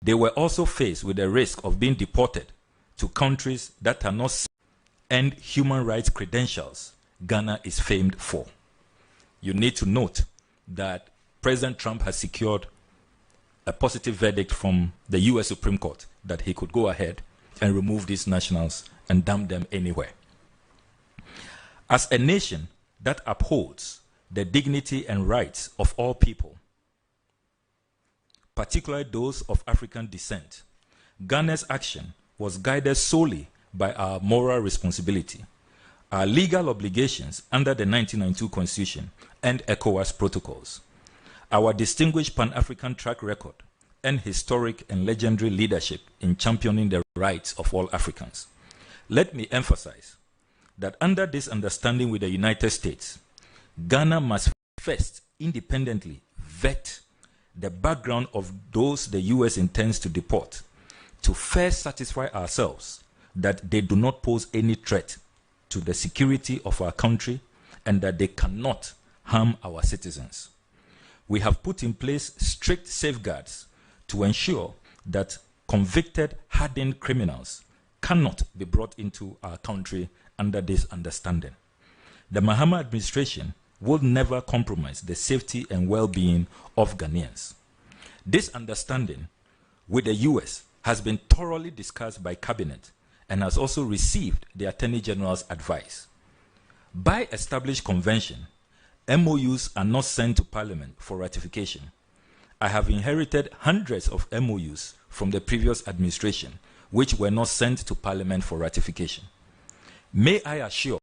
They were also faced with the risk of being deported to countries that are not and human rights credentials Ghana is famed for. You need to note that President Trump has secured a positive verdict from the US Supreme Court that he could go ahead and remove these nationals and dump them anywhere. As a nation that upholds the dignity and rights of all people, particularly those of African descent, Ghana's action was guided solely by our moral responsibility, our legal obligations under the 1992 Constitution and ECOWAS protocols, our distinguished Pan-African track record, and historic and legendary leadership in championing the rights of all Africans. Let me emphasize that under this understanding with the United States, Ghana must first independently vet the background of those the US intends to deport to first satisfy ourselves that they do not pose any threat to the security of our country and that they cannot harm our citizens. We have put in place strict safeguards to ensure that convicted, hardened criminals cannot be brought into our country under this understanding. The Mahama administration will never compromise the safety and well-being of Ghanaians. This understanding with the US has been thoroughly discussed by Cabinet and has also received the Attorney General's advice. By established convention, MOUs are not sent to Parliament for ratification. I have inherited hundreds of MOUs from the previous administration, which were not sent to Parliament for ratification. May I assure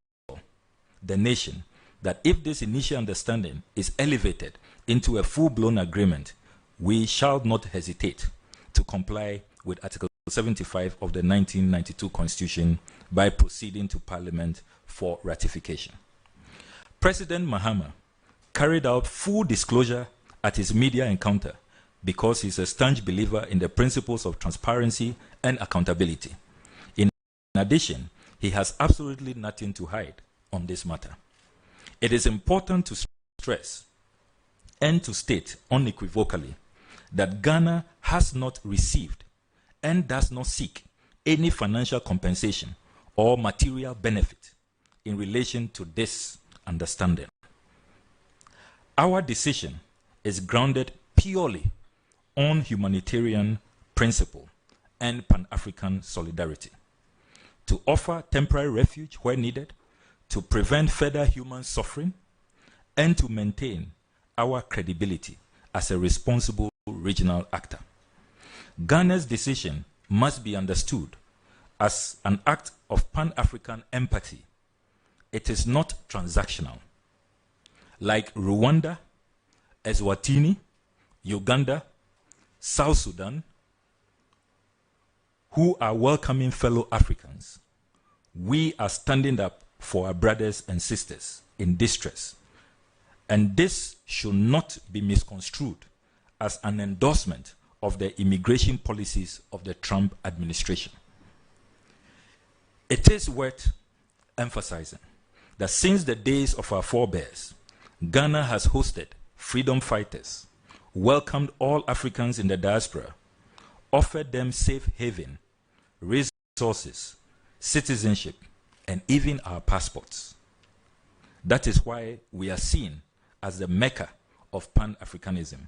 the nation that if this initial understanding is elevated into a full-blown agreement, we shall not hesitate to comply with Article 75 of the 1992 Constitution by proceeding to Parliament for ratification. President Mahama carried out full disclosure at his media encounter because he's a staunch believer in the principles of transparency and accountability. In addition, he has absolutely nothing to hide on this matter. It is important to stress and to state unequivocally that Ghana has not received and does not seek any financial compensation or material benefit in relation to this understanding. Our decision is grounded purely on humanitarian principle and Pan-African solidarity, to offer temporary refuge where needed, to prevent further human suffering, and to maintain our credibility as a responsible regional actor. Ghana's decision must be understood as an act of Pan-African empathy. It is not transactional. Like Rwanda, Eswatini, Uganda, South Sudan, who are welcoming fellow Africans, we are standing up for our brothers and sisters in distress. And this should not be misconstrued as an endorsement of the immigration policies of the Trump administration. It is worth emphasizing that since the days of our forebears, Ghana has hosted freedom fighters, welcomed all Africans in the diaspora, offered them safe haven, resources, citizenship, and even our passports. That is why we are seen as the Mecca of Pan-Africanism.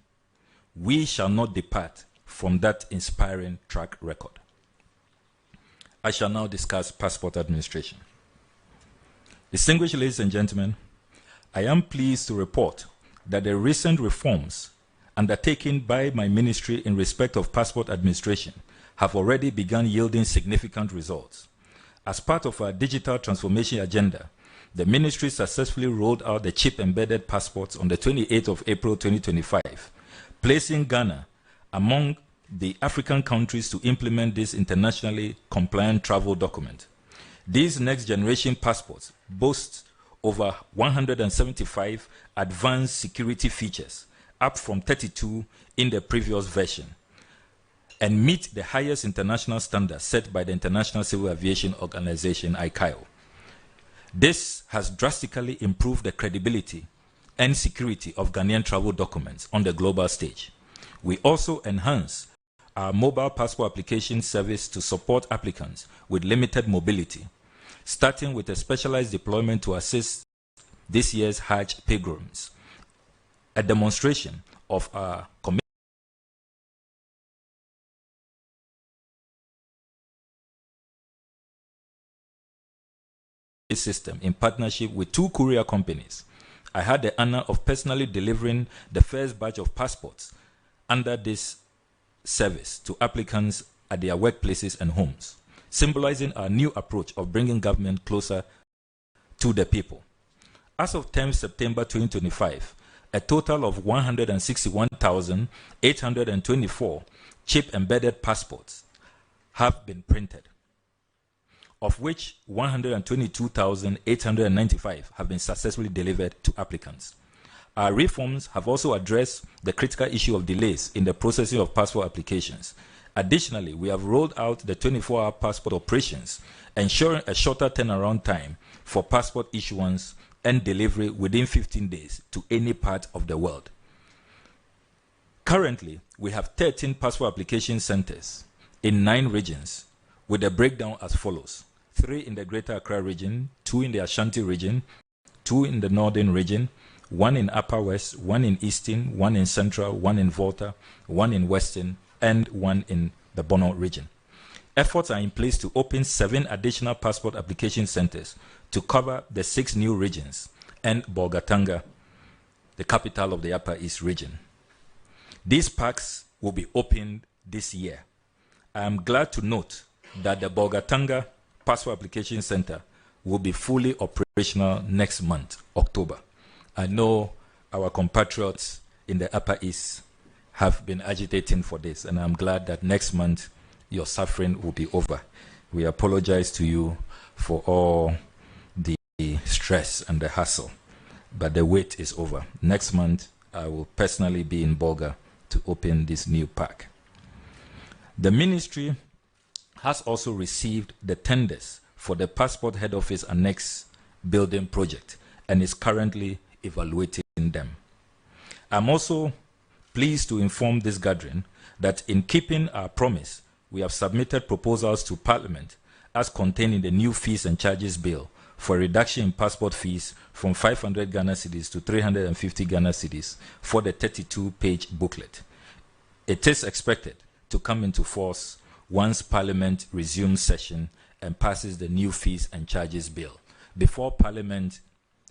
We shall not depart from that inspiring track record. I shall now discuss passport administration. Distinguished ladies and gentlemen, I am pleased to report that the recent reforms undertaken by my ministry in respect of passport administration have already begun yielding significant results. As part of our digital transformation agenda, the ministry successfully rolled out the chip-embedded passports on the 28th of April 2025, placing Ghana among the African countries to implement this internationally compliant travel document. These next-generation passports boast over 175 advanced security features, up from 32 in the previous version, and meet the highest international standards set by the International Civil Aviation Organization, ICAO. This has drastically improved the credibility and security of Ghanaian travel documents on the global stage. We also enhance our mobile passport application service to support applicants with limited mobility, starting with a specialized deployment to assist this year's Hajj pilgrims, a demonstration of our commitment system in partnership with 2 courier companies. I had the honor of personally delivering the first batch of passports under this service to applicants at their workplaces and homes, symbolizing our new approach of bringing government closer to the people. As of 10 September 2025, a total of 161,824 chip-embedded passports have been printed, of which 122,895 have been successfully delivered to applicants. Our reforms have also addressed the critical issue of delays in the processing of passport applications. Additionally, we have rolled out the 24-hour passport operations, ensuring a shorter turnaround time for passport issuance and delivery within 15 days to any part of the world. Currently, we have 13 passport application centers in 9 regions, with a breakdown as follows: 3 in the Greater Accra region, 2 in the Ashanti region, 2 in the Northern region, 1 in Upper West, 1 in Eastern, 1 in Central, 1 in Volta, 1 in Western, and 1 in the Bono region. Efforts are in place to open 7 additional passport application centers to cover the 6 new regions and Bolgatanga, the capital of the Upper East region. These parks will be opened this year. I am glad to note that the Bolgatanga Passport Application Center will be fully operational next month, October. I know our compatriots in the Upper East have been agitating for this, and I'm glad that next month your suffering will be over. We apologize to you for all the stress and the hassle, but the wait is over. Next month, I will personally be in Bolga to open this new park. The ministry has also received the tenders for the Passport Head Office Annex building project and is currently evaluating them. I'm also pleased to inform this gathering that in keeping our promise, we have submitted proposals to Parliament as contained in the new fees and charges bill for a reduction in passport fees from 500 Ghana cedis to 350 Ghana cedis for the 32-page booklet. It is expected to come into force once Parliament resumes session and passes the new fees and charges bill. Before Parliament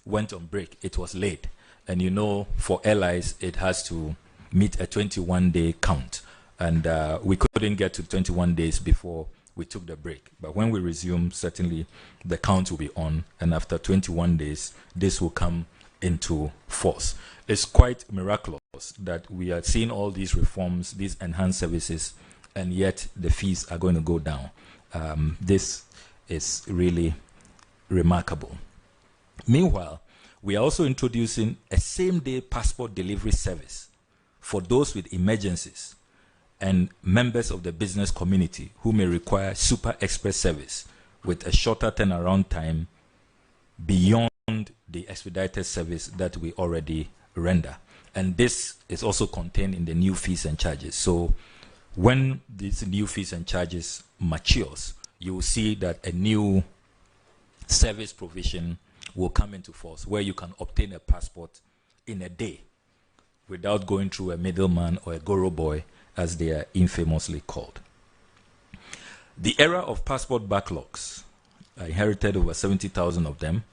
went on break, it was late. And you know, for allies, it has to meet a 21-day count. And we couldn't get to 21 days before we took the break. But when we resume, certainly the count will be on. And after 21 days, this will come into force. It's quite miraculous that we are seeing all these reforms, these enhanced services, and yet the fees are going to go down. This is really remarkable. Meanwhile, we are also introducing a same-day passport delivery service for those with emergencies and members of the business community who may require super express service with a shorter turnaround time beyond the expedited service that we already render. And this is also contained in the new fees and charges. So when these new fees and charges matures, you will see that a new service provision will come into force where you can obtain a passport in a day without going through a middleman or a goro boy, as they are infamously called. The era of passport backlogs, I inherited over 70,000 of them,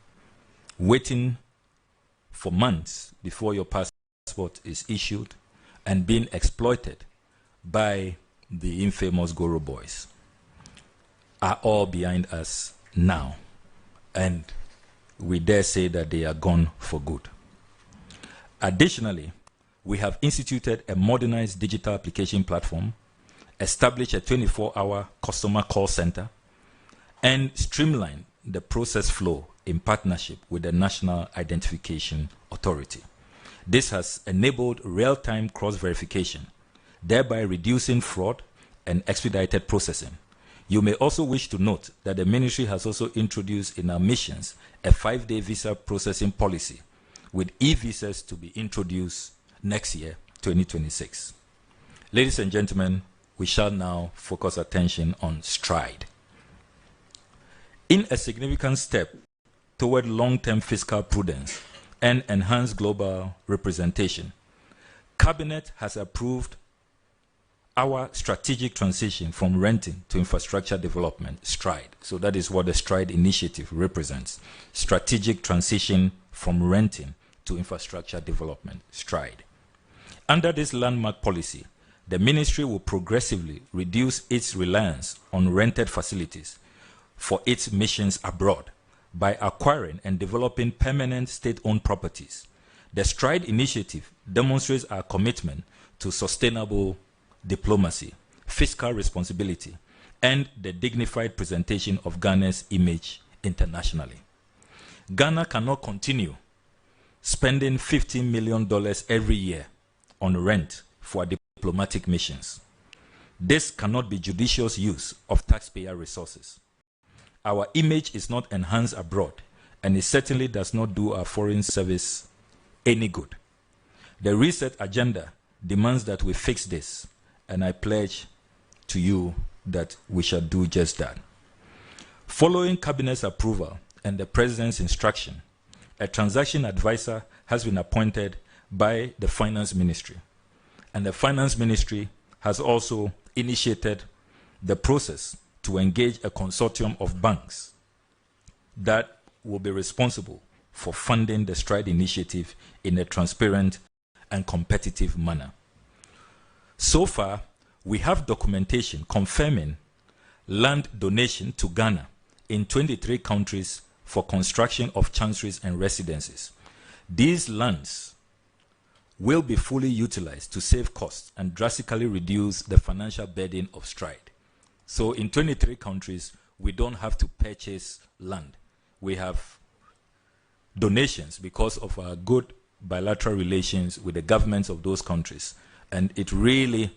waiting for months before your passport is issued and being exploited by the infamous goro boys, are all behind us now. And we dare say that they are gone for good. Additionally, we have instituted a modernized digital application platform, established a 24-hour customer call center, and streamlined the process flow in partnership with the National Identification Authority. This has enabled real-time cross-verification, thereby reducing fraud and expedited processing. You may also wish to note that the ministry has also introduced in our missions a 5-day visa processing policy, with e-visas to be introduced next year, 2026. Ladies and gentlemen, we shall now focus attention on stride. In a significant step toward long-term fiscal prudence and enhanced global representation, Cabinet has approved our strategic transition from renting to infrastructure development, STRIDE. So that is what the STRIDE initiative represents. Strategic transition from renting to infrastructure development, STRIDE. Under this landmark policy, the ministry will progressively reduce its reliance on rented facilities for its missions abroad by acquiring and developing permanent state-owned properties. The STRIDE initiative demonstrates our commitment to sustainable diplomacy, fiscal responsibility, and the dignified presentation of Ghana's image internationally. Ghana cannot continue spending $15 million every year on rent for diplomatic missions. This cannot be judicious use of taxpayer resources. Our image is not enhanced abroad, and it certainly does not do our foreign service any good. The reset agenda demands that we fix this, and I pledge to you that we shall do just that. Following Cabinet's approval and the President's instruction, a transaction advisor has been appointed by the Finance Ministry, and the Finance Ministry has also initiated the process to engage a consortium of banks that will be responsible for funding the STRIDE initiative in a transparent and competitive manner. So far, we have documentation confirming land donation to Ghana in 23 countries for construction of chanceries and residences. These lands will be fully utilized to save costs and drastically reduce the financial burden of STRIDE. So in 23 countries, we don't have to purchase land. We have donations because of our good bilateral relations with the governments of those countries. And it really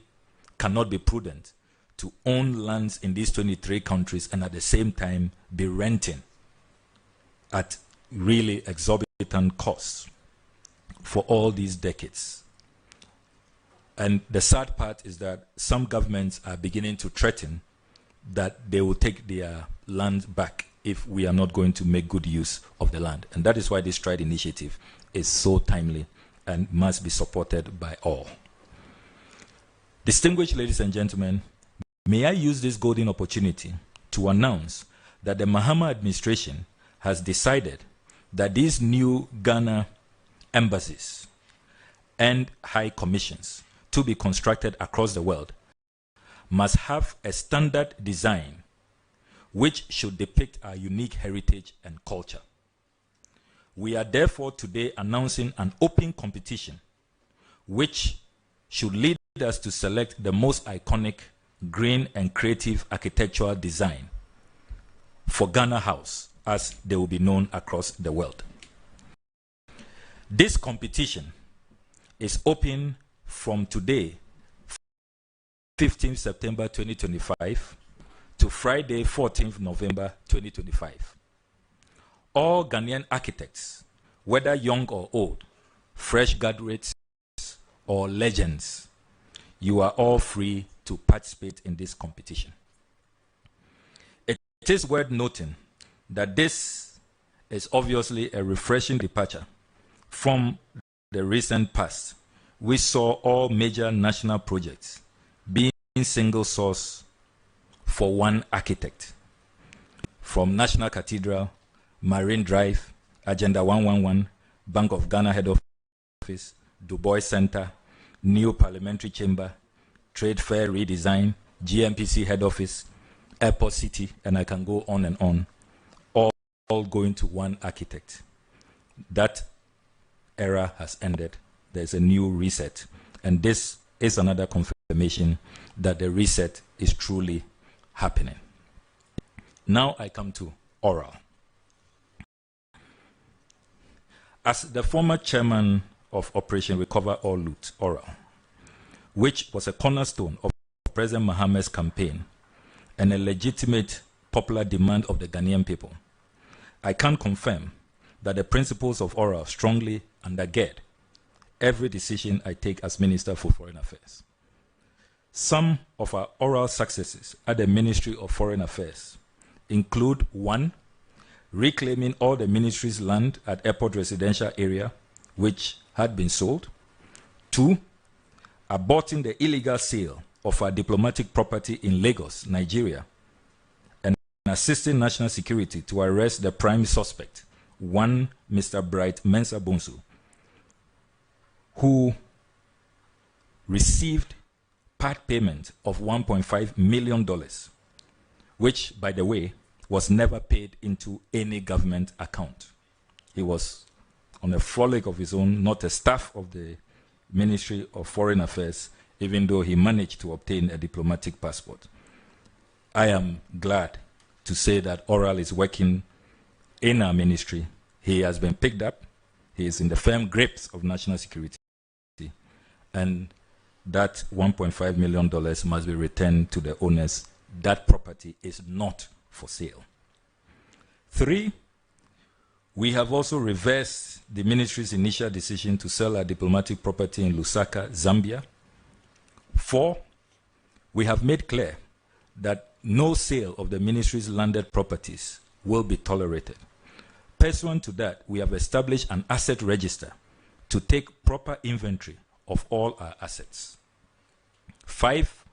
cannot be prudent to own lands in these 23 countries and at the same time be renting at really exorbitant costs for all these decades. And the sad part is that some governments are beginning to threaten that they will take their land back if we are not going to make good use of the land. And that is why this STRIDE initiative is so timely and must be supported by all. Distinguished ladies and gentlemen, may I use this golden opportunity to announce that the Mahama administration has decided that these new Ghana embassies and high commissions to be constructed across the world must have a standard design which should depict our unique heritage and culture. We are therefore today announcing an open competition which should lead us to select the most iconic, green and creative architectural design for Ghana House, as they will be known across the world. This competition is open from today, 15th September 2025, to Friday, 14th November 2025. All Ghanaian architects, whether young or old, fresh graduates or legends, you are all free to participate in this competition. It is worth noting that this is obviously a refreshing departure from the recent past. We saw all major national projects being single source for one architect, from National Cathedral, Marine Drive, Agenda 111, Bank of Ghana Head Office, Du Bois Center, New Parliamentary Chamber, Trade Fair Redesign, GMPC Head Office, Airport City, and I can go on and on, all going to one architect. That era has ended. There's a new reset. And this is another confirmation that the reset is truly happening. Now I come to oral. As the former chairman of Operation Recover or Loot, oral, which was a cornerstone of President Mahama's campaign and a legitimate popular demand of the Ghanaian people, I can confirm that the principles of oral strongly undergird every decision I take as Minister for Foreign Affairs. Some of our oral successes at the Ministry of Foreign Affairs include: 1. Reclaiming all the ministry's land at airport residential area which had been sold. 2. Aborting the illegal sale of our diplomatic property in Lagos, Nigeria, and assisting national security to arrest the prime suspect, one Mr. Bright Mensah Bonsu, who received part payment of $1.5 million, which, by the way, was never paid into any government account. He was on a frolic of his own, not a staff of the Ministry of Foreign Affairs, even though he managed to obtain a diplomatic passport. I am glad to say that Oral is working in our ministry. He has been picked up. He is in the firm grips of national security. And that $1.5 million must be returned to the owners. That property is not for sale. 3, we have also reversed the ministry's initial decision to sell our diplomatic property in Lusaka, Zambia. 4, we have made clear that no sale of the ministry's landed properties will be tolerated. Pursuant to that, we have established an asset register to take proper inventory of all our assets. 5,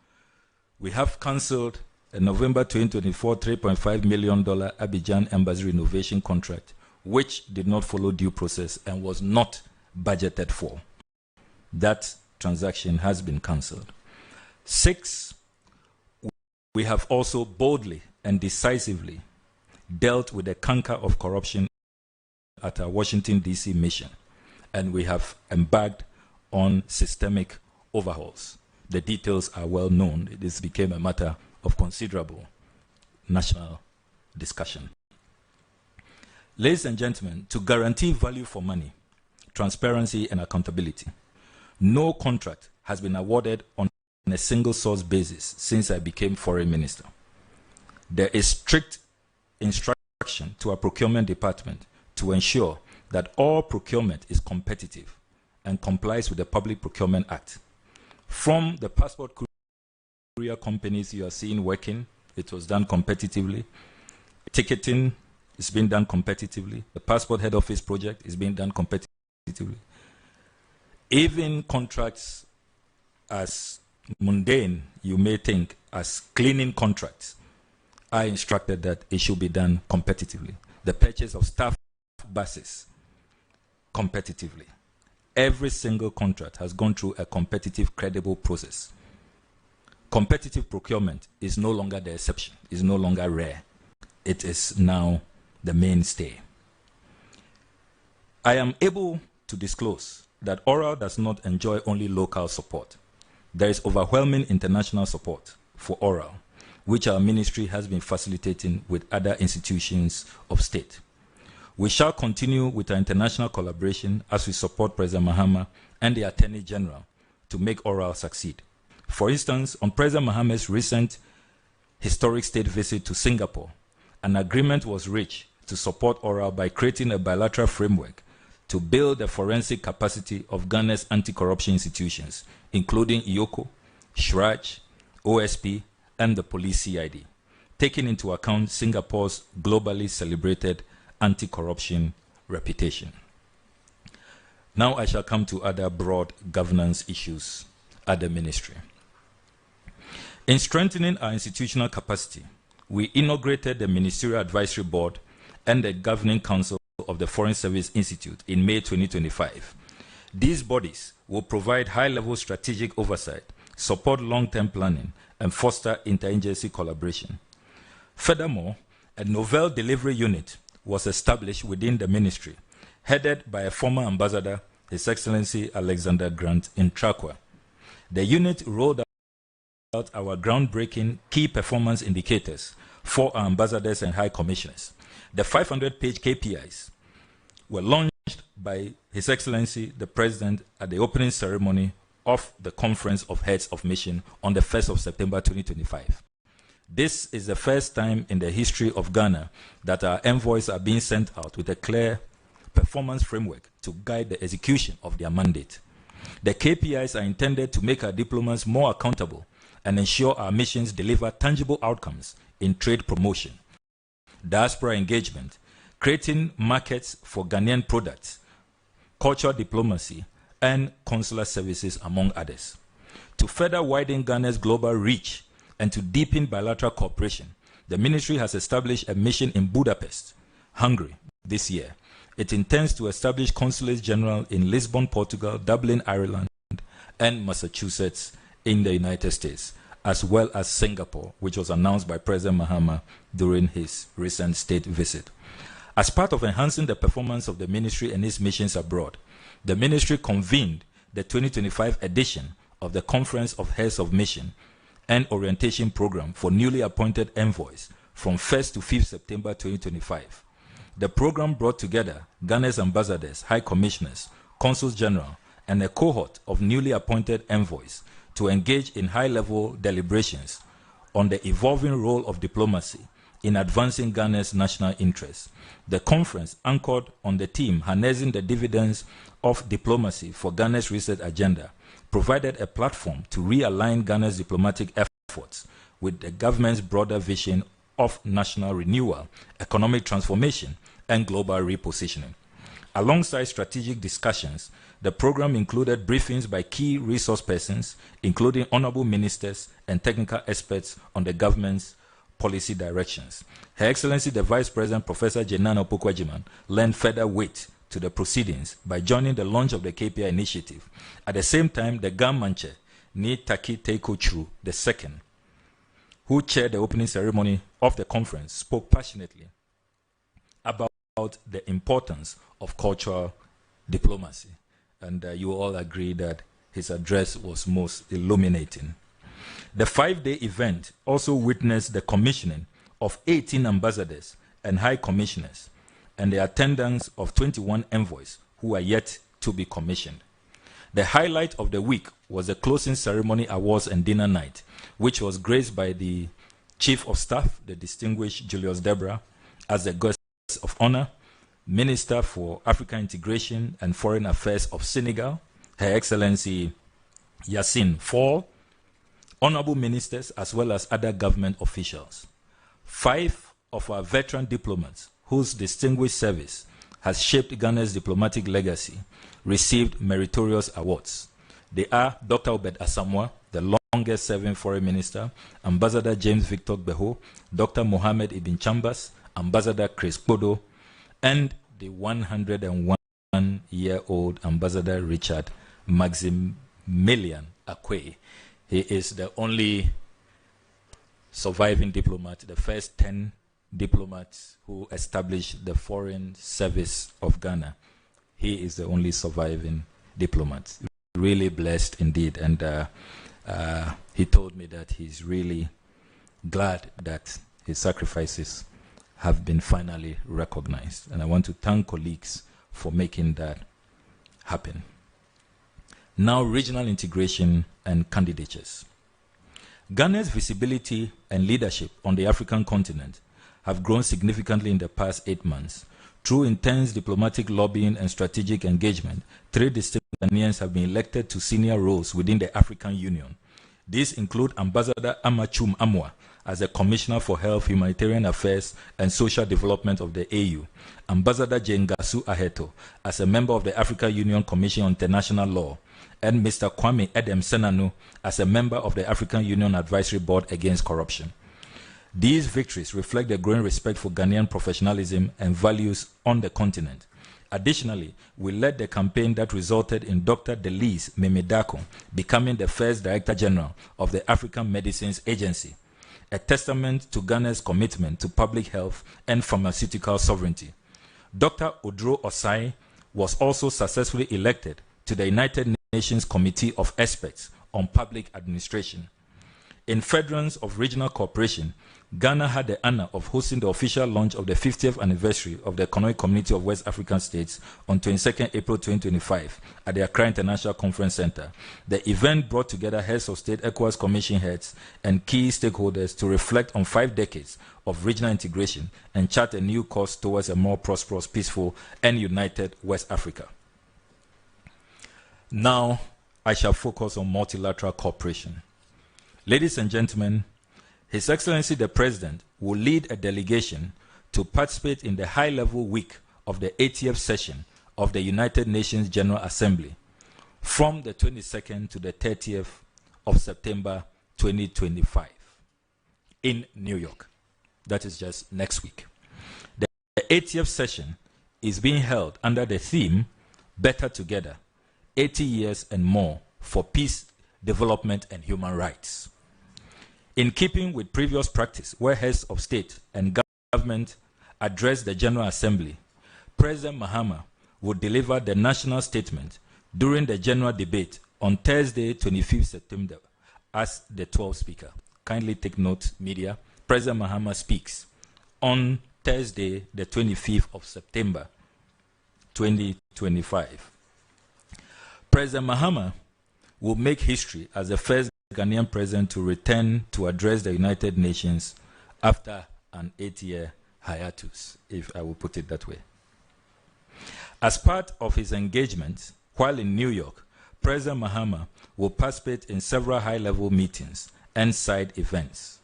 we have cancelled a November 2024 $3.5 million Abidjan Embassy renovation contract, which did not follow due process and was not budgeted for. That transaction has been cancelled. 6, we have also boldly and decisively dealt with the canker of corruption at our Washington, D.C. mission, and we have embarked on systemic overhauls. The details are well known. This became a matter of considerable national discussion. Ladies and gentlemen, to guarantee value for money, transparency, and accountability, no contract has been awarded on a single source basis since I became foreign minister. There is strict instruction to our procurement department to ensure that all procurement is competitive and complies with the Public Procurement Act. From the passport courier companies you are seeing working, it was done competitively. Ticketing is being done competitively. The passport head office project is being done competitively. Even contracts as mundane, you may think, as cleaning contracts, I instructed that it should be done competitively. The purchase of staff buses, competitively. Every single contract has gone through a competitive, credible process. Competitive procurement is no longer the exception, is no longer rare. It is now the mainstay. I am able to disclose that Oral does not enjoy only local support. There is overwhelming international support for Oral, which our ministry has been facilitating with other institutions of state. We shall continue with our international collaboration as we support President Mahama and the Attorney General to make Oral succeed. For instance, on President Mahama's recent historic state visit to Singapore, an agreement was reached to support Oral by creating a bilateral framework to build the forensic capacity of Ghana's anti-corruption institutions, including IOCO, SHRAJ, OSP, and the police CID, taking into account Singapore's globally celebrated anti-corruption reputation. Now I shall come to other broad governance issues at the ministry. In strengthening our institutional capacity, we inaugurated the Ministerial Advisory Board and the Governing Council of the Foreign Service Institute in May 2025. These bodies will provide high-level strategic oversight, support long-term planning, and foster interagency collaboration. Furthermore, a novel delivery unit was established within the ministry, headed by a former ambassador, His Excellency Alexander Grant in Trakwa. The unit rolled out our groundbreaking key performance indicators for our ambassadors and high commissioners. The 500-page KPIs were launched by His Excellency the President at the opening ceremony of the Conference of Heads of Mission on the 1st of September 2025. This is the first time in the history of Ghana that our envoys are being sent out with a clear performance framework to guide the execution of their mandate. The KPIs are intended to make our diplomats more accountable and ensure our missions deliver tangible outcomes in trade promotion, diaspora engagement, creating markets for Ghanaian products, cultural diplomacy, and consular services, among others. To further widen Ghana's global reach and to deepen bilateral cooperation, the ministry has established a mission in Budapest, Hungary, this year. It intends to establish consulates general in Lisbon, Portugal, Dublin, Ireland, and Massachusetts in the United States, as well as Singapore, which was announced by President Mahama during his recent state visit. As part of enhancing the performance of the ministry and its missions abroad, the ministry convened the 2025 edition of the Conference of Heads of Mission and Orientation Program for newly appointed envoys from 1st to 5th September 2025. The program brought together Ghana's ambassadors, high commissioners, consuls general, and a cohort of newly appointed envoys to engage in high-level deliberations on the evolving role of diplomacy in advancing Ghana's national interests. The conference anchored on the theme harnessing the dividends of diplomacy for Ghana's research agenda, provided a platform to realign Ghana's diplomatic efforts with the government's broader vision of national renewal, economic transformation, and global repositioning. Alongside strategic discussions, the program included briefings by key resource persons, including honorable ministers and technical experts on the government's policy directions. Her Excellency the Vice President, Professor Jenana Opoku-Agyeman, lent further weight to the proceedings by joining the launch of the KPI initiative. At the same time, the Gammanche, Ni Taki Teiko Chru II, who chaired the opening ceremony of the conference, spoke passionately about the importance of cultural diplomacy. And you all agree that his address was most illuminating. The 5-day event also witnessed the commissioning of 18 ambassadors and high commissioners and the attendance of 21 envoys who are yet to be commissioned. The highlight of the week was the closing ceremony awards and dinner night, which was graced by the Chief of Staff, the distinguished Julius Debra, as the guest of honor, Minister for African Integration and Foreign Affairs of Senegal, Her Excellency Yassine Fall, honorable ministers, as well as other government officials. 5 of our veteran diplomats, whose distinguished service has shaped Ghana's diplomatic legacy, received meritorious awards. They are Dr. Obed Asamoah, the longest-serving foreign minister, Ambassador James Victor Beho, Dr. Mohammed Ibn Chambers, Ambassador Chris Bodo, and the 101-year-old Ambassador Richard Maximilian Akwe. He is the only surviving diplomat, the first 10 diplomats who established the Foreign Service of Ghana. He is the only surviving diplomat. Really blessed indeed. And he told me that he's really glad that his sacrifices have been finally recognized. And I want to thank colleagues for making that happen. Now, regional integration and candidatures. Ghana's visibility and leadership on the African continent have grown significantly in the past 8 months. Through intense diplomatic lobbying and strategic engagement, 3 distinct Ghanaians have been elected to senior roles within the African Union. These include Ambassador Amachum Amwa as the Commissioner for Health, Humanitarian Affairs and Social Development of the AU, Ambassador Jengasu Aheto as a member of the African Union Commission on International Law, and Mr. Kwame Edem Senanu as a member of the African Union Advisory Board Against Corruption. These victories reflect the growing respect for Ghanaian professionalism and values on the continent. Additionally, we led the campaign that resulted in Dr. Delise Memedako becoming the first Director General of the African Medicines Agency, a testament to Ghana's commitment to public health and pharmaceutical sovereignty. Dr. Odro Osai was also successfully elected to the United Nations Committee of Experts on Public Administration. In furtherance of regional cooperation, Ghana had the honor of hosting the official launch of the 50th anniversary of the Economic Community of West African States on 22nd April 2025 at the Accra International Conference Center. The event brought together heads of state, ECOWAS Commission heads, and key stakeholders to reflect on 5 decades of regional integration and chart a new course towards a more prosperous, peaceful, and united West Africa. Now, I shall focus on multilateral cooperation. Ladies and gentlemen, His Excellency the President will lead a delegation to participate in the high-level week of the 80th session of the United Nations General Assembly from the 22nd to the 30th of September 2025 in New York. That is just next week. The 80th session is being held under the theme Better Together, 80 years and more for peace, development, and human rights. In keeping with previous practice where heads of state and government address the General Assembly, President Mahama will deliver the national statement during the general debate on Thursday, 25th September, as the 12th speaker. Kindly take note, media. President Mahama speaks on Thursday, the 25th of September, 2025. President Mahama will make history as the first Ghanaian president to return to address the United Nations after an 8-year hiatus, if I will put it that way. As part of his engagement while in New York, President Mahama will participate in several high-level meetings and side events.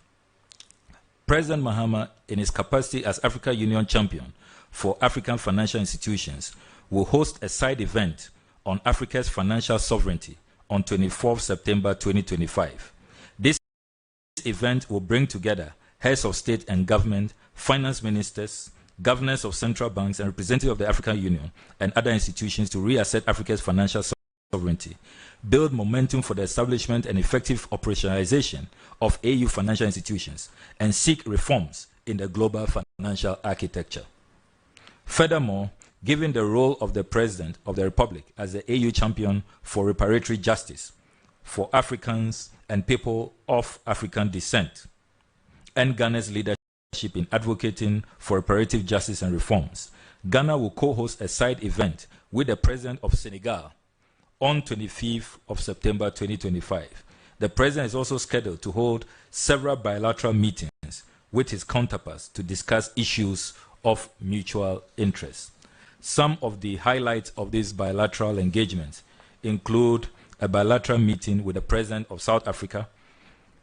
President Mahama, in his capacity as African Union champion for African financial institutions, will host a side event on Africa's financial sovereignty on 24th September 2025. This event will bring together heads of state and government, finance ministers, governors of central banks, and representatives of the African Union and other institutions to reassert Africa's financial sovereignty, build momentum for the establishment and effective operationalization of AU financial institutions, and seek reforms in the global financial architecture. Furthermore, given the role of the President of the Republic as the AU champion for reparatory justice for Africans and people of African descent, and Ghana's leadership in advocating for reparative justice and reforms, Ghana will co-host a side event with the President of Senegal on 25th of September 2025. The President is also scheduled to hold several bilateral meetings with his counterparts to discuss issues of mutual interest. Some of the highlights of these bilateral engagements include a bilateral meeting with the President of South Africa,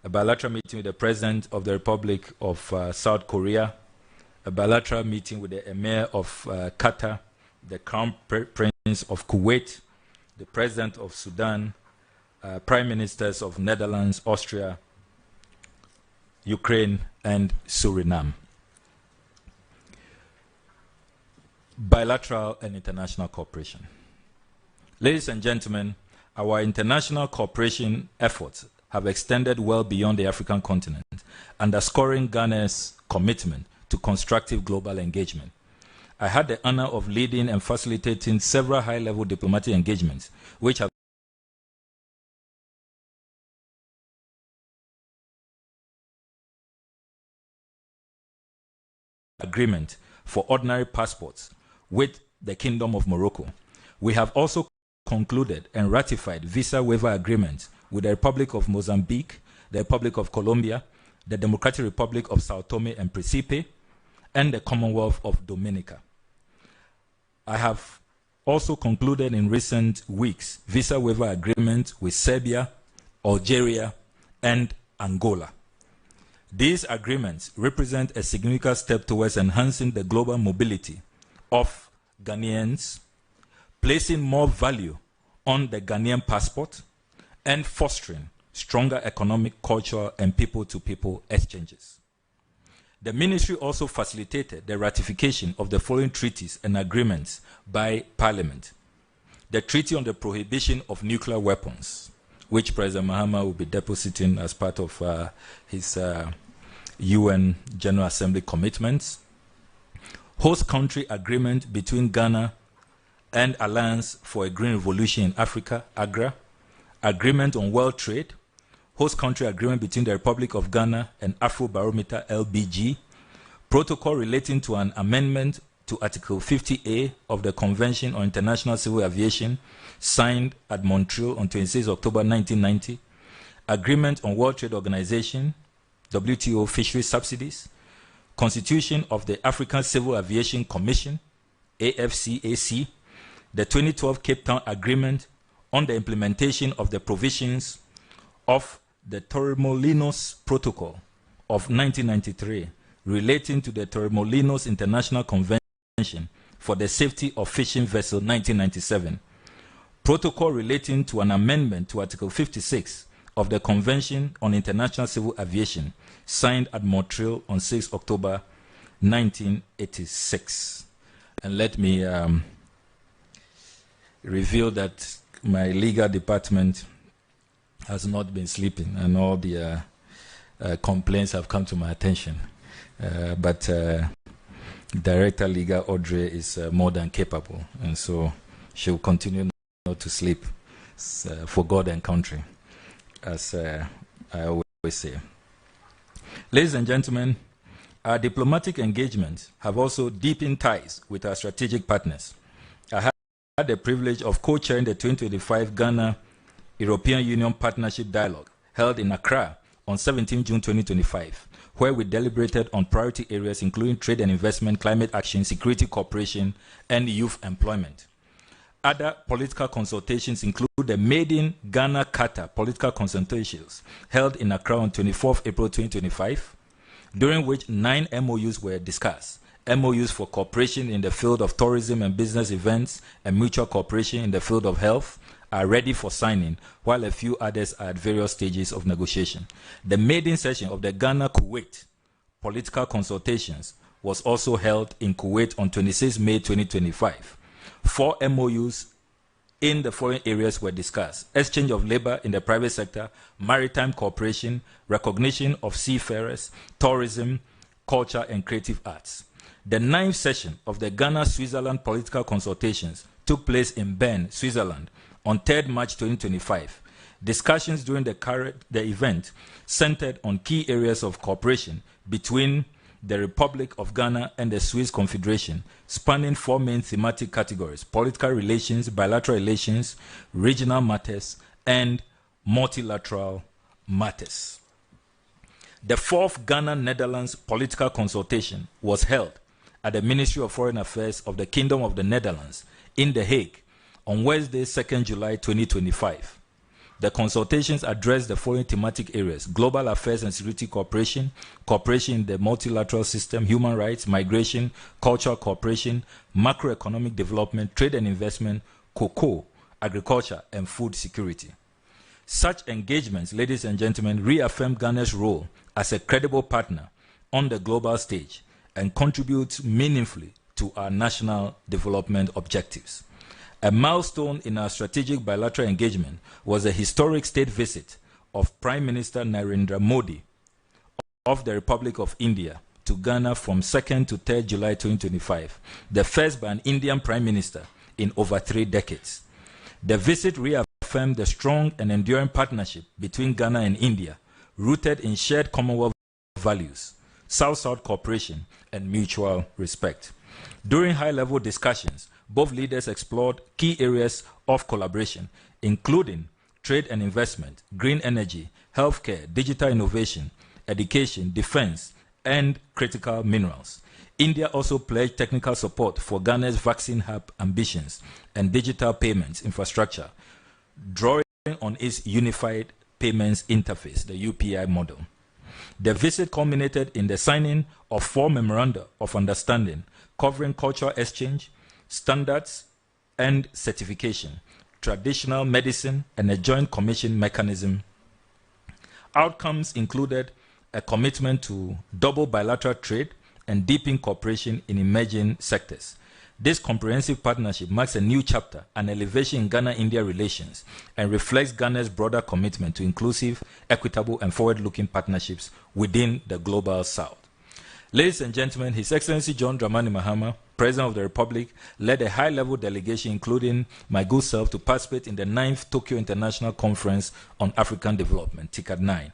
a bilateral meeting with the President of the Republic of South Korea, a bilateral meeting with the Emir of Qatar, the Crown Prince of Kuwait, the President of Sudan, Prime Ministers of Netherlands, Austria, Ukraine, and Suriname. Bilateral and international cooperation. Ladies and gentlemen, our international cooperation efforts have extended well beyond the African continent, underscoring Ghana's commitment to constructive global engagement. I had the honor of leading and facilitating several high-level diplomatic engagements, which have agreement for ordinary passports with the Kingdom of Morocco. We have also concluded and ratified visa waiver agreements with the Republic of Mozambique, the Republic of Colombia, the Democratic Republic of Sao Tome and Principe, and the Commonwealth of Dominica. I have also concluded in recent weeks visa waiver agreements with Serbia, Algeria, and Angola. These agreements represent a significant step towards enhancing the global mobility of Ghanaians, placing more value on the Ghanaian passport, and fostering stronger economic, cultural, and people-to-people exchanges. The ministry also facilitated the ratification of the following treaties and agreements by Parliament. The Treaty on the Prohibition of Nuclear Weapons, which President Mahama will be depositing as part of his UN General Assembly commitments. Host country agreement between Ghana and Alliance for a Green Revolution in Africa, AGRA. Agreement on world trade. Host country agreement between the Republic of Ghana and Afrobarometer LBG. Protocol relating to an amendment to Article 50A of the Convention on International Civil Aviation, signed at Montreal on 26 October 1990. Agreement on World Trade Organization, WTO fisheries subsidies. Constitution of the African Civil Aviation Commission, AFCAC. The 2012 Cape Town Agreement on the implementation of the provisions of the Torremolinos Protocol of 1993 relating to the Torremolinos International Convention for the Safety of Fishing Vessels 1997, Protocol relating to an amendment to Article 56 of the Convention on International Civil Aviation, signed at Montreal on 6 October 1986. And let me reveal that my legal department has not been sleeping, and all the complaints have come to my attention. But Director Legal Audrey is more than capable, and so she will continue not to sleep for God and country, as I always say. Ladies and gentlemen, our diplomatic engagements have also deepened ties with our strategic partners. I had the privilege of co-chairing the 2025 Ghana European Union Partnership Dialogue held in Accra on 17 June 2025, where we deliberated on priority areas including trade and investment, climate action, security cooperation, and youth employment. Other political consultations include the Made in Ghana-Qatar political consultations held in Accra on 24 April 2025, during which 9 MOUs were discussed. MOUs for cooperation in the field of tourism and business events and mutual cooperation in the field of health are ready for signing, while a few others are at various stages of negotiation. The maiden session of the Ghana-Kuwait political consultations was also held in Kuwait on 26 May 2025. 4 MOUs in the following areas were discussed: exchange of labor in the private sector, maritime cooperation, recognition of seafarers, tourism, culture, and creative arts. The 9th session of the Ghana-Switzerland political consultations took place in Bern, Switzerland, on 3rd March 2025. Discussions during the event centered on key areas of cooperation between the Republic of Ghana and the Swiss Confederation, spanning 4 main thematic categories: political relations, bilateral relations, regional matters, and multilateral matters. The 4th Ghana-Netherlands political consultation was held at the Ministry of Foreign Affairs of the Kingdom of the Netherlands in The Hague on Wednesday, 2nd July 2025. The consultations addressed the following thematic areas: global affairs and security cooperation, cooperation in the multilateral system, human rights, migration, cultural cooperation, macroeconomic development, trade and investment, cocoa, agriculture, and food security. Such engagements, ladies and gentlemen, reaffirm Ghana's role as a credible partner on the global stage and contribute meaningfully to our national development objectives. A milestone in our strategic bilateral engagement was a historic state visit of Prime Minister Narendra Modi of the Republic of India to Ghana from 2nd to 3rd July 2025, the first by an Indian Prime Minister in over 3 decades. The visit reaffirmed the strong and enduring partnership between Ghana and India, rooted in shared Commonwealth values, South-South cooperation, and mutual respect. During high-level discussions, both leaders explored key areas of collaboration, including trade and investment, green energy, healthcare, digital innovation, education, defense, and critical minerals. India also pledged technical support for Ghana's vaccine hub ambitions and digital payments infrastructure, drawing on its Unified Payments Interface, the UPI model. The visit culminated in the signing of 4 memoranda of understanding covering cultural exchange, standards and certification, traditional medicine, and a joint commission mechanism. Outcomes included a commitment to double bilateral trade and deepen cooperation in emerging sectors. This comprehensive partnership marks a new chapter, an elevation in Ghana-India relations, and reflects Ghana's broader commitment to inclusive, equitable, and forward-looking partnerships within the global South. Ladies and gentlemen, His Excellency John Dramani Mahama, President of the Republic, led a high-level delegation, including my good self, to participate in the 9th Tokyo International Conference on African Development, TICAD 9,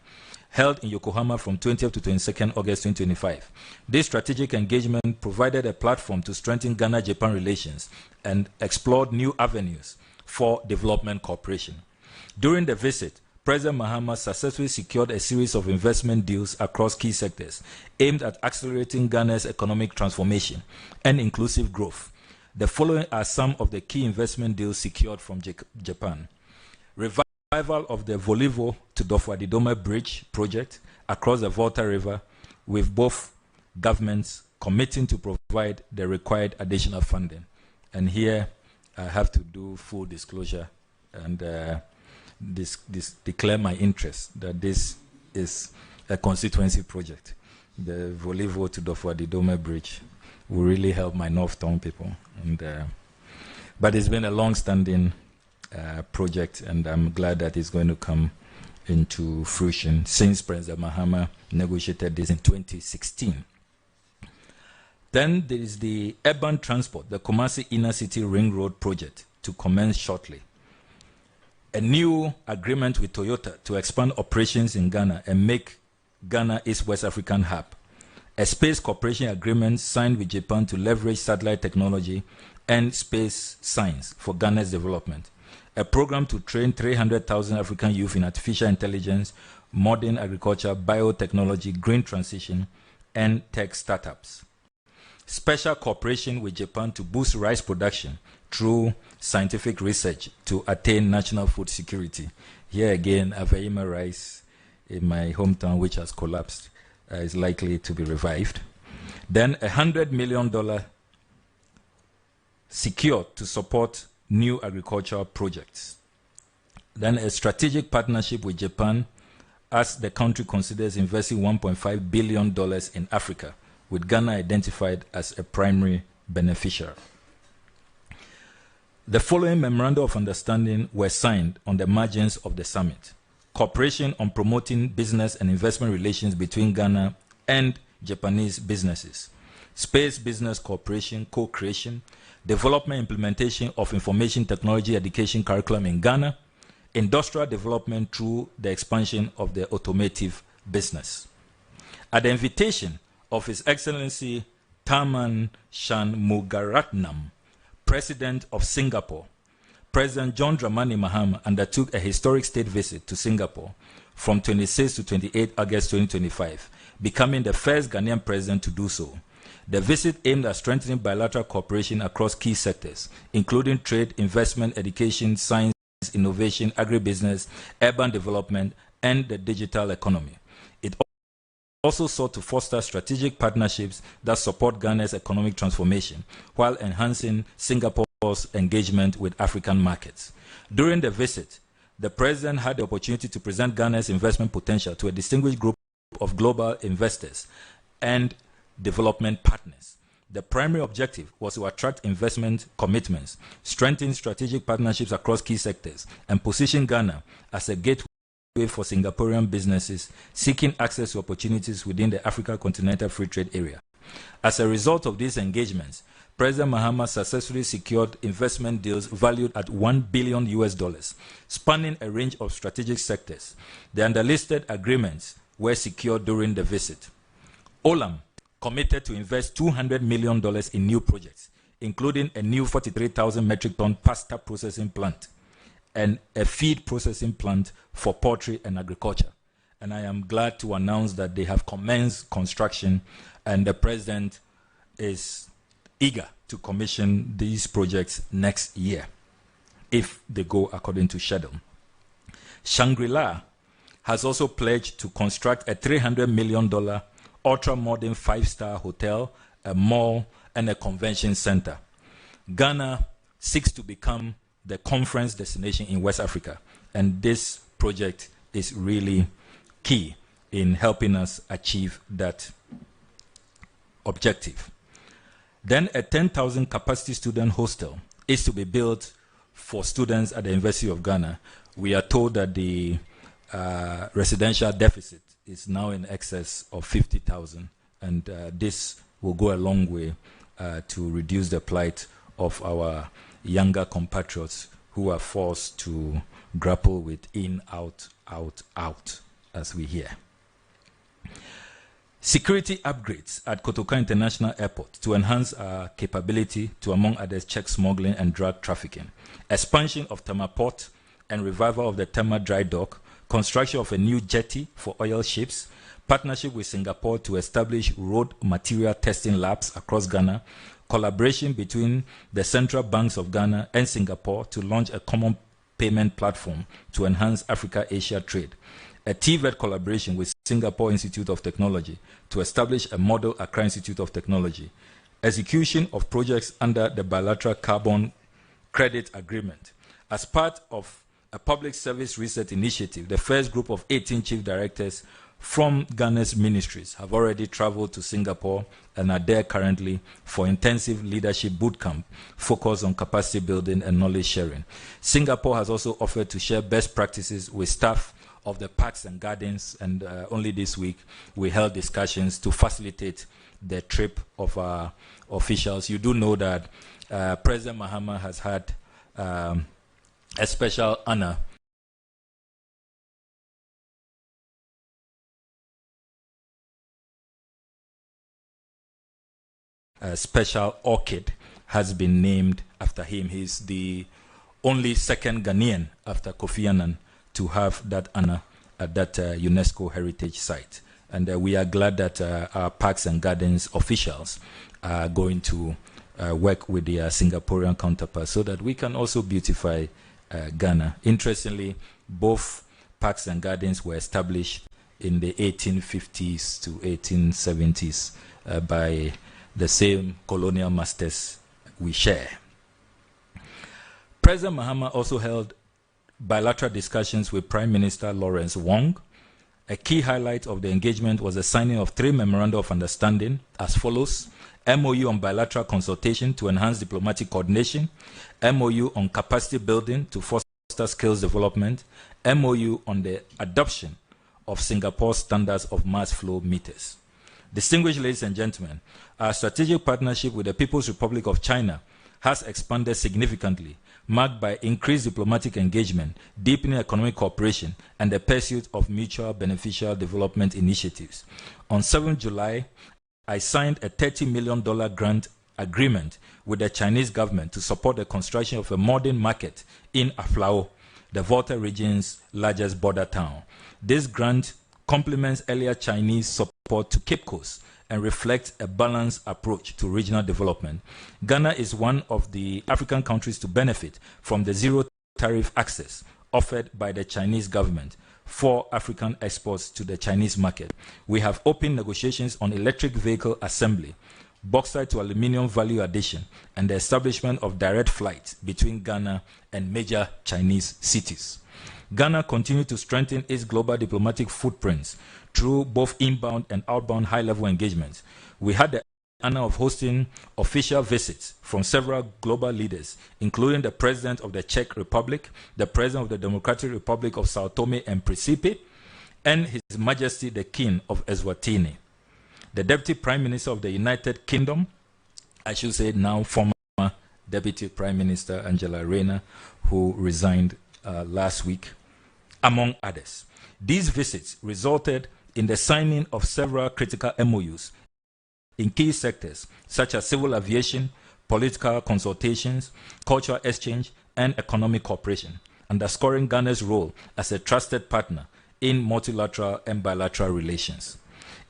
held in Yokohama from 20th to 22nd August 2025. This strategic engagement provided a platform to strengthen Ghana-Japan relations and explored new avenues for development cooperation. During the visit, President Mahama successfully secured a series of investment deals across key sectors aimed at accelerating Ghana's economic transformation and inclusive growth. The following are some of the key investment deals secured from Japan: revival of the Volivo to Dofwadidome Bridge project across the Volta River, with both governments committing to provide the required additional funding. And here I have to do full disclosure and declare my interest that this is a constituency project. The Volivo to Dofwadidome Bridge will really help my North Town people. And, but it's been a long-standing project, and I'm glad that it's going to come into fruition since President Mahama negotiated this in 2016. Then there is the urban transport, the Kumasi Inner City Ring Road project, to commence shortly. A new agreement with Toyota to expand operations in Ghana and make Ghana its West African hub. A space cooperation agreement signed with Japan to leverage satellite technology and space science for Ghana's development. A program to train 300,000 African youth in artificial intelligence, modern agriculture, biotechnology, green transition, and tech startups. Special cooperation with Japan to boost rice production through scientific research to attain national food security. Here again, Aveima rice in my hometown, which has collapsed, is likely to be revived. Then $100 million secured to support new agricultural projects. Then a strategic partnership with Japan as the country considers investing $1.5 billion in Africa, with Ghana identified as a primary beneficiary. The following memorandum of understanding were signed on the margins of the summit. Cooperation on promoting business and investment relations between Ghana and Japanese businesses. Space business cooperation, co-creation, development implementation of information technology education curriculum in Ghana, industrial development through the expansion of the automotive business. At the invitation of His Excellency Tharman Shanmugaratnam, President of Singapore, President John Dramani Mahama undertook a historic state visit to Singapore from 26 to 28 August 2025, becoming the first Ghanaian president to do so. The visit aimed at strengthening bilateral cooperation across key sectors, including trade, investment, education, science, innovation, agribusiness, urban development, and the digital economy. It also sought to foster strategic partnerships that support Ghana's economic transformation while enhancing Singapore's engagement with African markets. During the visit, the President had the opportunity to present Ghana's investment potential to a distinguished group of global investors and development partners. The primary objective was to attract investment commitments, strengthen strategic partnerships across key sectors, and position Ghana as a gateway for Singaporean businesses seeking access to opportunities within the Africa Continental Free Trade Area. As a result of these engagements, President Mahama successfully secured investment deals valued at $1 billion, spanning a range of strategic sectors. The underlisted agreements were secured during the visit. Olam committed to invest $200 million in new projects, including a new 43,000 metric ton pasta processing plant and a feed processing plant for poultry and agriculture. And I am glad to announce that they have commenced construction, and the President is eager to commission these projects next year if they go according to schedule. Shangri-La has also pledged to construct a $300 million ultra-modern 5-star hotel, a mall, and a convention center. Ghana seeks to become the conference destination in West Africa, and this project is really key in helping us achieve that objective. Then a 10,000 capacity student hostel is to be built for students at the University of Ghana. We are told that the residential deficit is now in excess of 50,000, and this will go a long way to reduce the plight of our younger compatriots who are forced to grapple with in, out, out, out, as we hear. Security upgrades at Kotoka International Airport to enhance our capability to, among others, check smuggling and drug trafficking. Expansion of Tema Port and revival of the Tema Dry Dock. Construction of a new jetty for oil ships. Partnership with Singapore to establish road material testing labs across Ghana. Collaboration between the central banks of Ghana and Singapore to launch a common payment platform to enhance Africa-Asia trade, a TVET collaboration with Singapore Institute of Technology to establish a model Accra Institute of Technology, execution of projects under the Bilateral Carbon Credit Agreement. As part of a public service research initiative, the first group of 18 chief directors from Ghana's ministries have already traveled to Singapore and are there currently for intensive leadership bootcamp focused on capacity building and knowledge sharing. Singapore has also offered to share best practices with staff of the parks and gardens, and only this week we held discussions to facilitate the trip of our officials. You do know that President Mahama has had a special honor a special orchid has been named after him. He's the only second Ghanaian after Kofi Annan to have that honor at that UNESCO heritage site. And we are glad that our parks and gardens officials are going to work with their Singaporean counterparts so that we can also beautify Ghana. Interestingly, both parks and gardens were established in the 1850s to 1870s by the same colonial masters we share. President Mahama also held bilateral discussions with Prime Minister Lawrence Wong. A key highlight of the engagement was the signing of 3 memoranda of understanding as follows: MOU on bilateral consultation to enhance diplomatic coordination, MOU on capacity building to foster skills development, MOU on the adoption of Singapore's standards of mass flow meters. Distinguished ladies and gentlemen, our strategic partnership with the People's Republic of China has expanded significantly, marked by increased diplomatic engagement, deepening economic cooperation, and the pursuit of mutual beneficial development initiatives. On 7 July, I signed a $30 million grant agreement with the Chinese government to support the construction of a modern market in Aflao, the Volta region's largest border town. This grant complements earlier Chinese support to Cape Coast and reflects a balanced approach to regional development. Ghana is one of the African countries to benefit from the zero tariff access offered by the Chinese government for African exports to the Chinese market. We have opened negotiations on electric vehicle assembly, bauxite to aluminium value addition, and the establishment of direct flights between Ghana and major Chinese cities. Ghana continued to strengthen its global diplomatic footprints through both inbound and outbound high-level engagements. We had the honor of hosting official visits from several global leaders, including the President of the Czech Republic, the President of the Democratic Republic of Sao Tome and Principe, and His Majesty the King of Eswatini. The Deputy Prime Minister of the United Kingdom, I should say now former Deputy Prime Minister Angela Rayner, who resigned last week, among others. These visits resulted in the signing of several critical MOUs in key sectors such as civil aviation, political consultations, cultural exchange, and economic cooperation, underscoring Ghana's role as a trusted partner in multilateral and bilateral relations.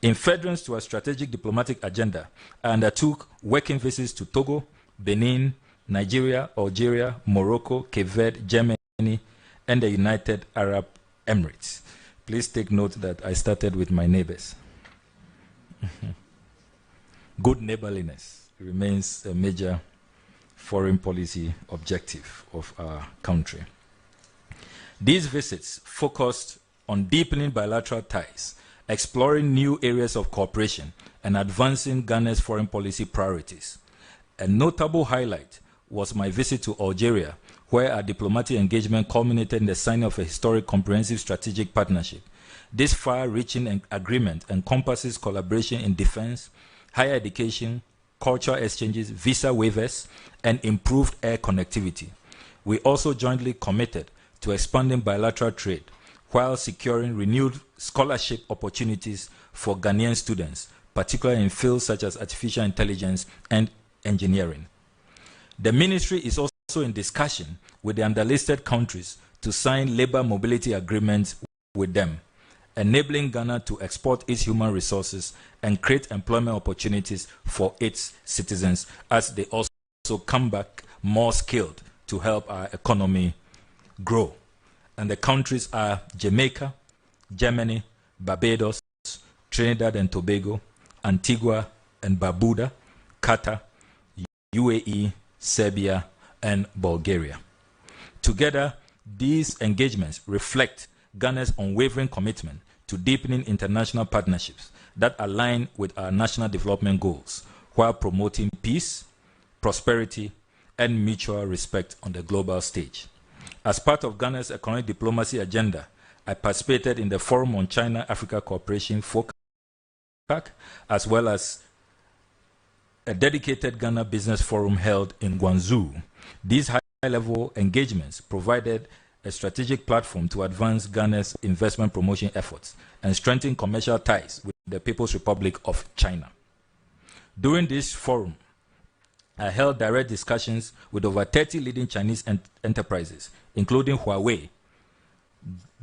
In furtherance to a strategic diplomatic agenda, I undertook working visits to Togo, Benin, Nigeria, Algeria, Morocco, Cape Verde, Germany, and the United Arab Emirates. Please take note that I started with my neighbors. Good neighborliness remains a major foreign policy objective of our country. These visits focused on deepening bilateral ties, exploring new areas of cooperation, and advancing Ghana's foreign policy priorities. A notable highlight was my visit to Algeria, where our diplomatic engagement culminated in the signing of a historic comprehensive strategic partnership. This far-reaching agreement encompasses collaboration in defense, higher education, cultural exchanges, visa waivers, and improved air connectivity. We also jointly committed to expanding bilateral trade while securing renewed scholarship opportunities for Ghanaian students, particularly in fields such as artificial intelligence and engineering. The ministry is also in discussion with the underlisted countries to sign labor mobility agreements with them, enabling Ghana to export its human resources and create employment opportunities for its citizens as they also come back more skilled to help our economy grow. And the countries are Jamaica, Germany, Barbados, Trinidad and Tobago, Antigua and Barbuda, Qatar, UAE, Serbia, and Bulgaria. Together, these engagements reflect Ghana's unwavering commitment to deepening international partnerships that align with our national development goals while promoting peace, prosperity, and mutual respect on the global stage. As part of Ghana's economic diplomacy agenda, I participated in the Forum on China-Africa Cooperation FOCAC, as well as a dedicated Ghana Business Forum held in Guangzhou. These high-level engagements provided a strategic platform to advance Ghana's investment promotion efforts and strengthen commercial ties with the People's Republic of China. During this forum, I held direct discussions with over 30 leading Chinese enterprises, including Huawei,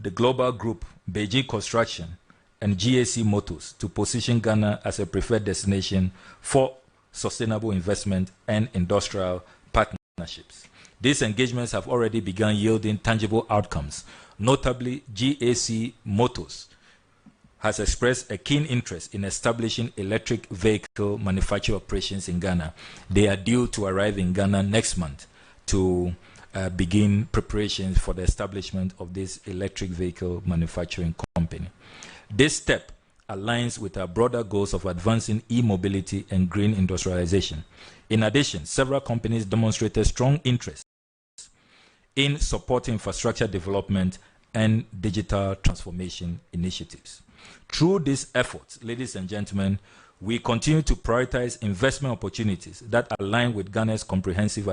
the global group Beijing Construction, and GAC Motors, to position Ghana as a preferred destination for sustainable investment and industrial partnerships. These engagements have already begun yielding tangible outcomes. Notably, GAC Motors has expressed a keen interest in establishing electric vehicle manufacturing operations in Ghana. They are due to arrive in Ghana next month to begin preparations for the establishment of this electric vehicle manufacturing company. This step aligns with our broader goals of advancing e-mobility and green industrialization. In addition, several companies demonstrated strong interest in supporting infrastructure development and digital transformation initiatives. Through these efforts, ladies and gentlemen, we continue to prioritize investment opportunities that align with Ghana's comparative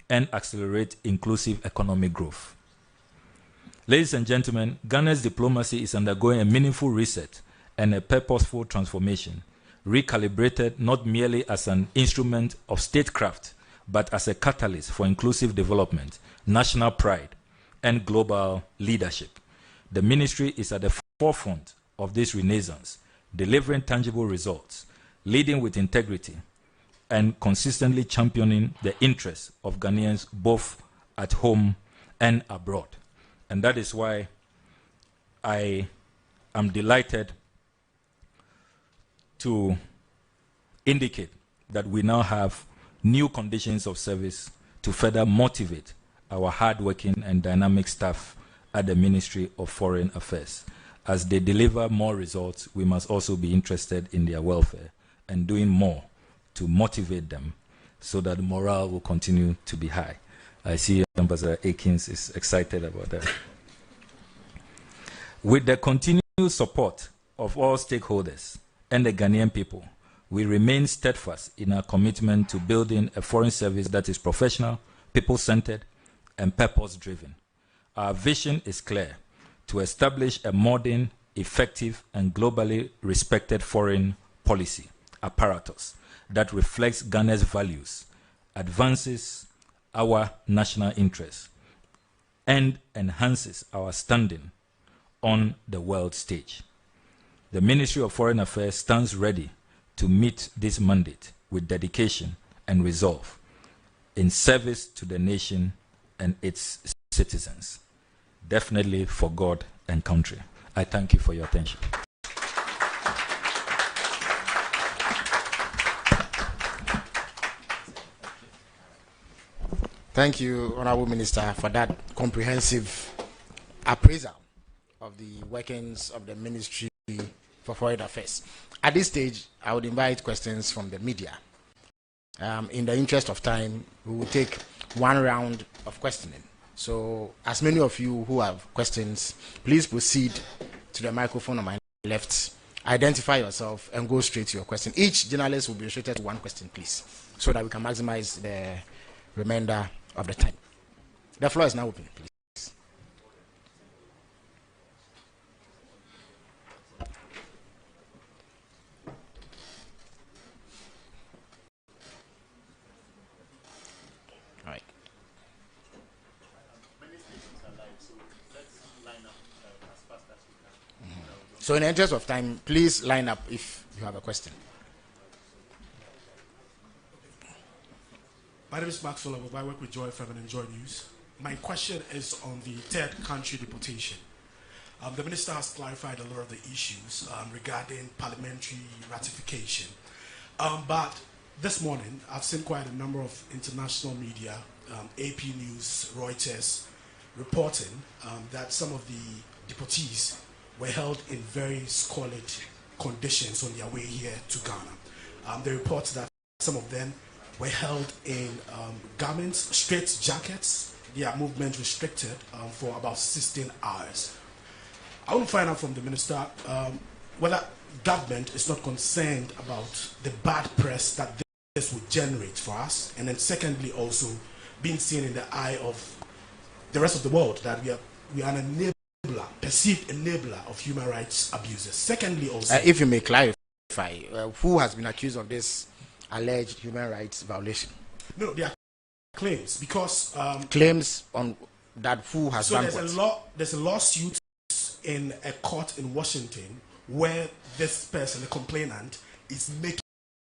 and accelerate inclusive economic growth. Ladies and gentlemen, Ghana's diplomacy is undergoing a meaningful reset and a purposeful transformation, recalibrated not merely as an instrument of statecraft, but as a catalyst for inclusive development, national pride, and global leadership. The ministry is at the forefront of this renaissance, delivering tangible results, leading with integrity, and consistently championing the interests of Ghanaians both at home and abroad. And that is why I am delighted to indicate that we now have new conditions of service to further motivate our hardworking and dynamic staff at the Ministry of Foreign Affairs. As they deliver more results, we must also be interested in their welfare and doing more to motivate them so that morale will continue to be high. I see Ambassador Akins is excited about that. With the continued support of all stakeholders and the Ghanaian people, we remain steadfast in our commitment to building a foreign service that is professional, people-centered, and purpose-driven. Our vision is clear: to establish a modern, effective, and globally respected foreign policy apparatus that reflects Ghana's values, advances our national interests, and enhances our standing on the world stage. The Ministry of Foreign Affairs stands ready to meet this mandate with dedication and resolve in service to the nation and its citizens, definitely for God and country. I thank you for your attention. Thank you, Honorable Minister, for that comprehensive appraisal of the workings of the Ministry for Foreign Affairs. At this stage, I would invite questions from the media. In the interest of time, we will take one round of questioning. So, as many of you who have questions, please proceed to the microphone on my left, identify yourself, and go straight to your question. Each journalist will be restricted to one question, please, so that we can maximize the remainder of the time. The floor is now open, please. All right. So in the interest of time, please line up if you have a question. My name is Maxwell. I work with Joy FM and Joy News. My question is on the third country deportation. The minister has clarified a lot of the issues regarding parliamentary ratification. But this morning, I've seen quite a number of international media, AP News, Reuters, reporting that some of the deportees were held in very squalid conditions on their way here to Ghana. They report that some of them were held in garments, straight jackets, their movement restricted for about 16 hours. I want to find out from the minister whether government is not concerned about the bad press that this would generate for us, and then secondly also being seen in the eye of the rest of the world that we are an enabler, perceived enabler of human rights abuses. Secondly also... if you may clarify, who has been accused of this alleged human rights violation? No, they are claims because... claims on that who has done what? There's a lawsuit in a court in Washington where this person, the complainant, is making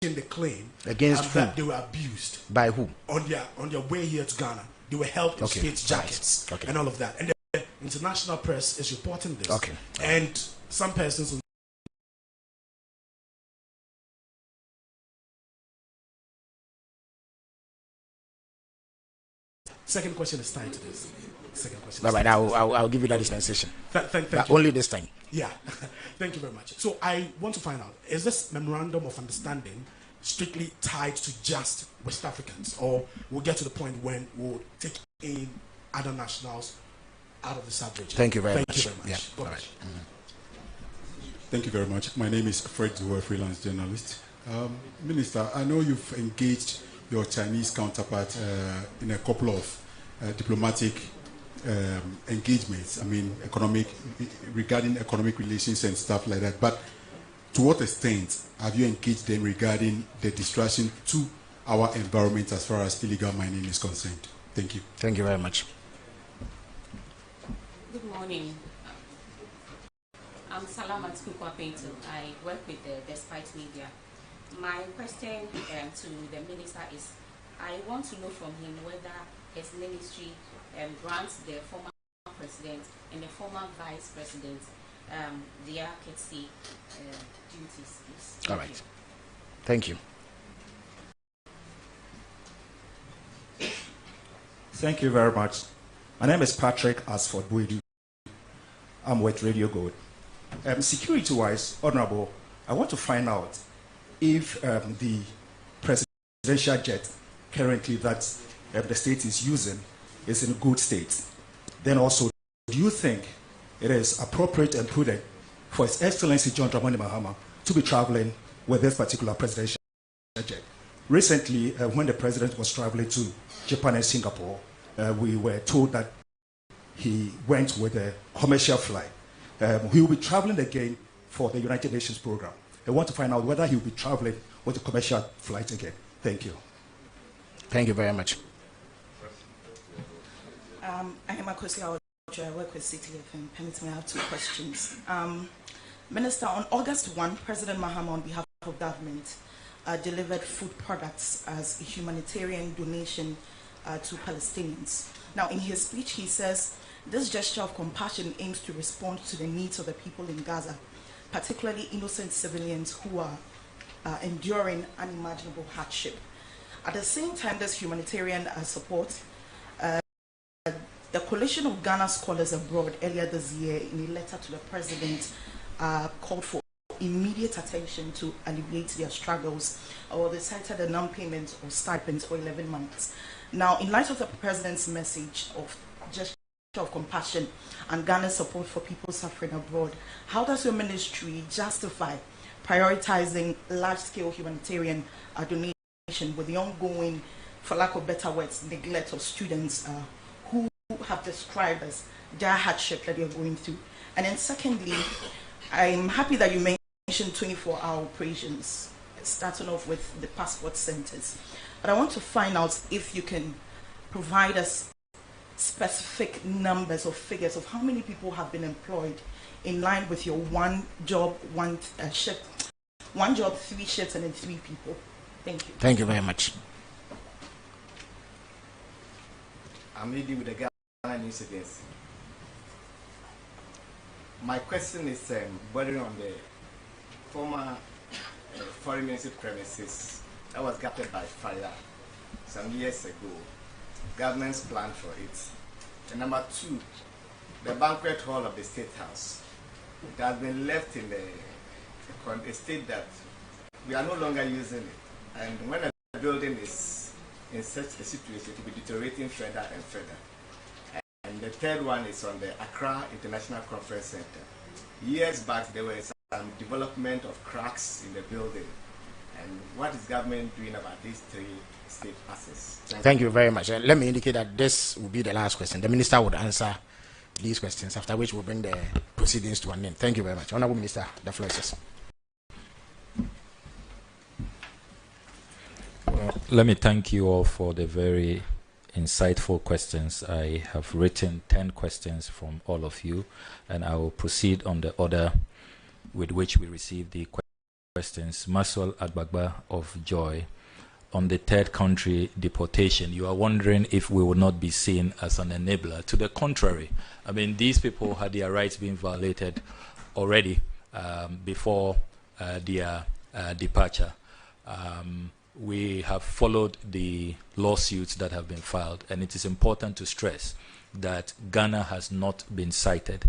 the claim against that they were abused. By who? On their way here to Ghana. They were held in straight jackets and all of that. And the international press is reporting this. Okay. And some persons... Second question is tied to this. Second question. Right, I'll give you that dispensation. Thank you. Only this time. Yeah. Thank you very much. So I want to find out, is this memorandum of understanding strictly tied to just West Africans, or we'll get to the point when we'll take in other nationals out of the subject? Thank you very much. Thank you very much. Yeah. All right. Thank you very much. My name is Fred Zuwer, freelance journalist. Minister, I know you've engaged your Chinese counterpart in a couple of diplomatic engagements, I mean, regarding economic relations and stuff like that. But to what extent have you engaged them regarding the distraction to our environment as far as illegal mining is concerned? Thank you. Thank you very much. Good morning. I'm Salamat Kukwapento. I work with the Despite Media. My question to the minister is, I want to know from him whether his ministry grants the former president and the former vice president their courtesy duties, please. All right. Thank you. Thank you very much. My name is Patrick Asford Buidu. I'm with Radio Gold. Security-wise, Honorable, I want to find out if the presidential jet currently that the state is using is in good state. Then also, do you think it is appropriate and prudent for His Excellency John Dramani Mahama to be traveling with this particular presidential jet? Recently, when the president was traveling to Japan and Singapore, we were told that he went with a commercial flight. He will be traveling again for the United Nations program. I want to find out whether he will be traveling with a commercial flight again. Thank you. Thank you very much. I am Akosi Awojo. I work with CTFM. Permit me, I have two questions. Minister, on August 1, President Mahama, on behalf of government, delivered food products as a humanitarian donation to Palestinians. Now, in his speech, he says, this gesture of compassion aims to respond to the needs of the people in Gaza, particularly innocent civilians who are enduring unimaginable hardship. At the same time, this humanitarian support, the Coalition of Ghana Scholars Abroad earlier this year, in a letter to the president, called for immediate attention to alleviate their struggles, or they cited a non-payment of stipends for 11 months. Now, in light of the president's message of gesture of compassion and Ghana's support for people suffering abroad, how does your ministry justify prioritizing large-scale humanitarian donation with the ongoing, for lack of better words, neglect of students who have described as their hardship that they're going through? And then secondly, I'm happy that you mentioned 24-hour operations, starting off with the passport centers. But I want to find out if you can provide us specific numbers or figures of how many people have been employed in line with your one job, shift, 1 job, 3 shifts, and then 3 people? Thank you. Thank you very much. I'm leading with the Ghana News Agency. My question is bordering on the former foreign ministry premises that was gutted by fire some years ago. Government's plan for it. And number 2, the banquet hall of the State House. It has been left in a state that we are no longer using it. And when a building is in such a situation, it will be deteriorating further and further. And the third one is on the Accra International Conference Center. Years back, there was some development of cracks in the building. And what is government doing about these 3 state assets? Thank you very much. Let me indicate that this will be the last question. The minister would answer these questions, after which we'll bring the proceedings to an end. Thank you very much. Honorable Minister, the floor is yours. Let me thank you all for the very insightful questions. I have written 10 questions from all of you, and I will proceed on the order with which we received the questions. Maxwell Ablakwa of Joy, on the third country deportation, you are wondering if we will not be seen as an enabler. To the contrary, I mean, these people had their rights being violated already before their departure. We have followed the lawsuits that have been filed, and it is important to stress that Ghana has not been cited.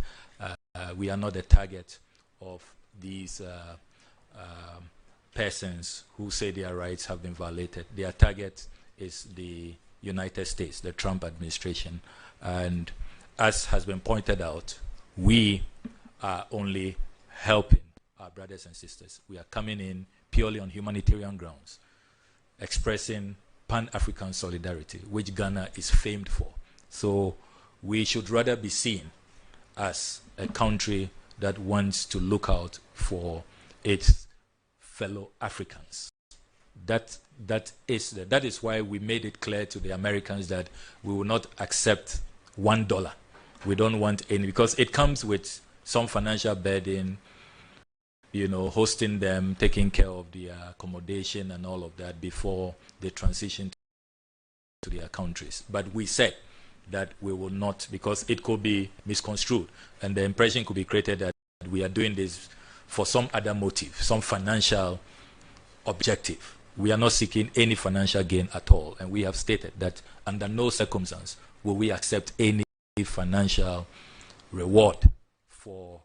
We are not the target of these persons who say their rights have been violated. Their target is the United States, the Trump administration. And as has been pointed out, we are only helping our brothers and sisters. We are coming in purely on humanitarian grounds, expressing Pan-African solidarity, which Ghana is famed for. So we should rather be seen as a country that wants to look out for its fellow Africans. That is why we made it clear to the Americans that we will not accept $1. We don't want any, because it comes with some financial burden, you know, hosting them, taking care of the accommodation and all of that before they transition to their countries. But we said that we will not, because it could be misconstrued and the impression could be created that we are doing this for some other motive, some financial objective. We are not seeking any financial gain at all, and we have stated that under no circumstance will we accept any financial reward for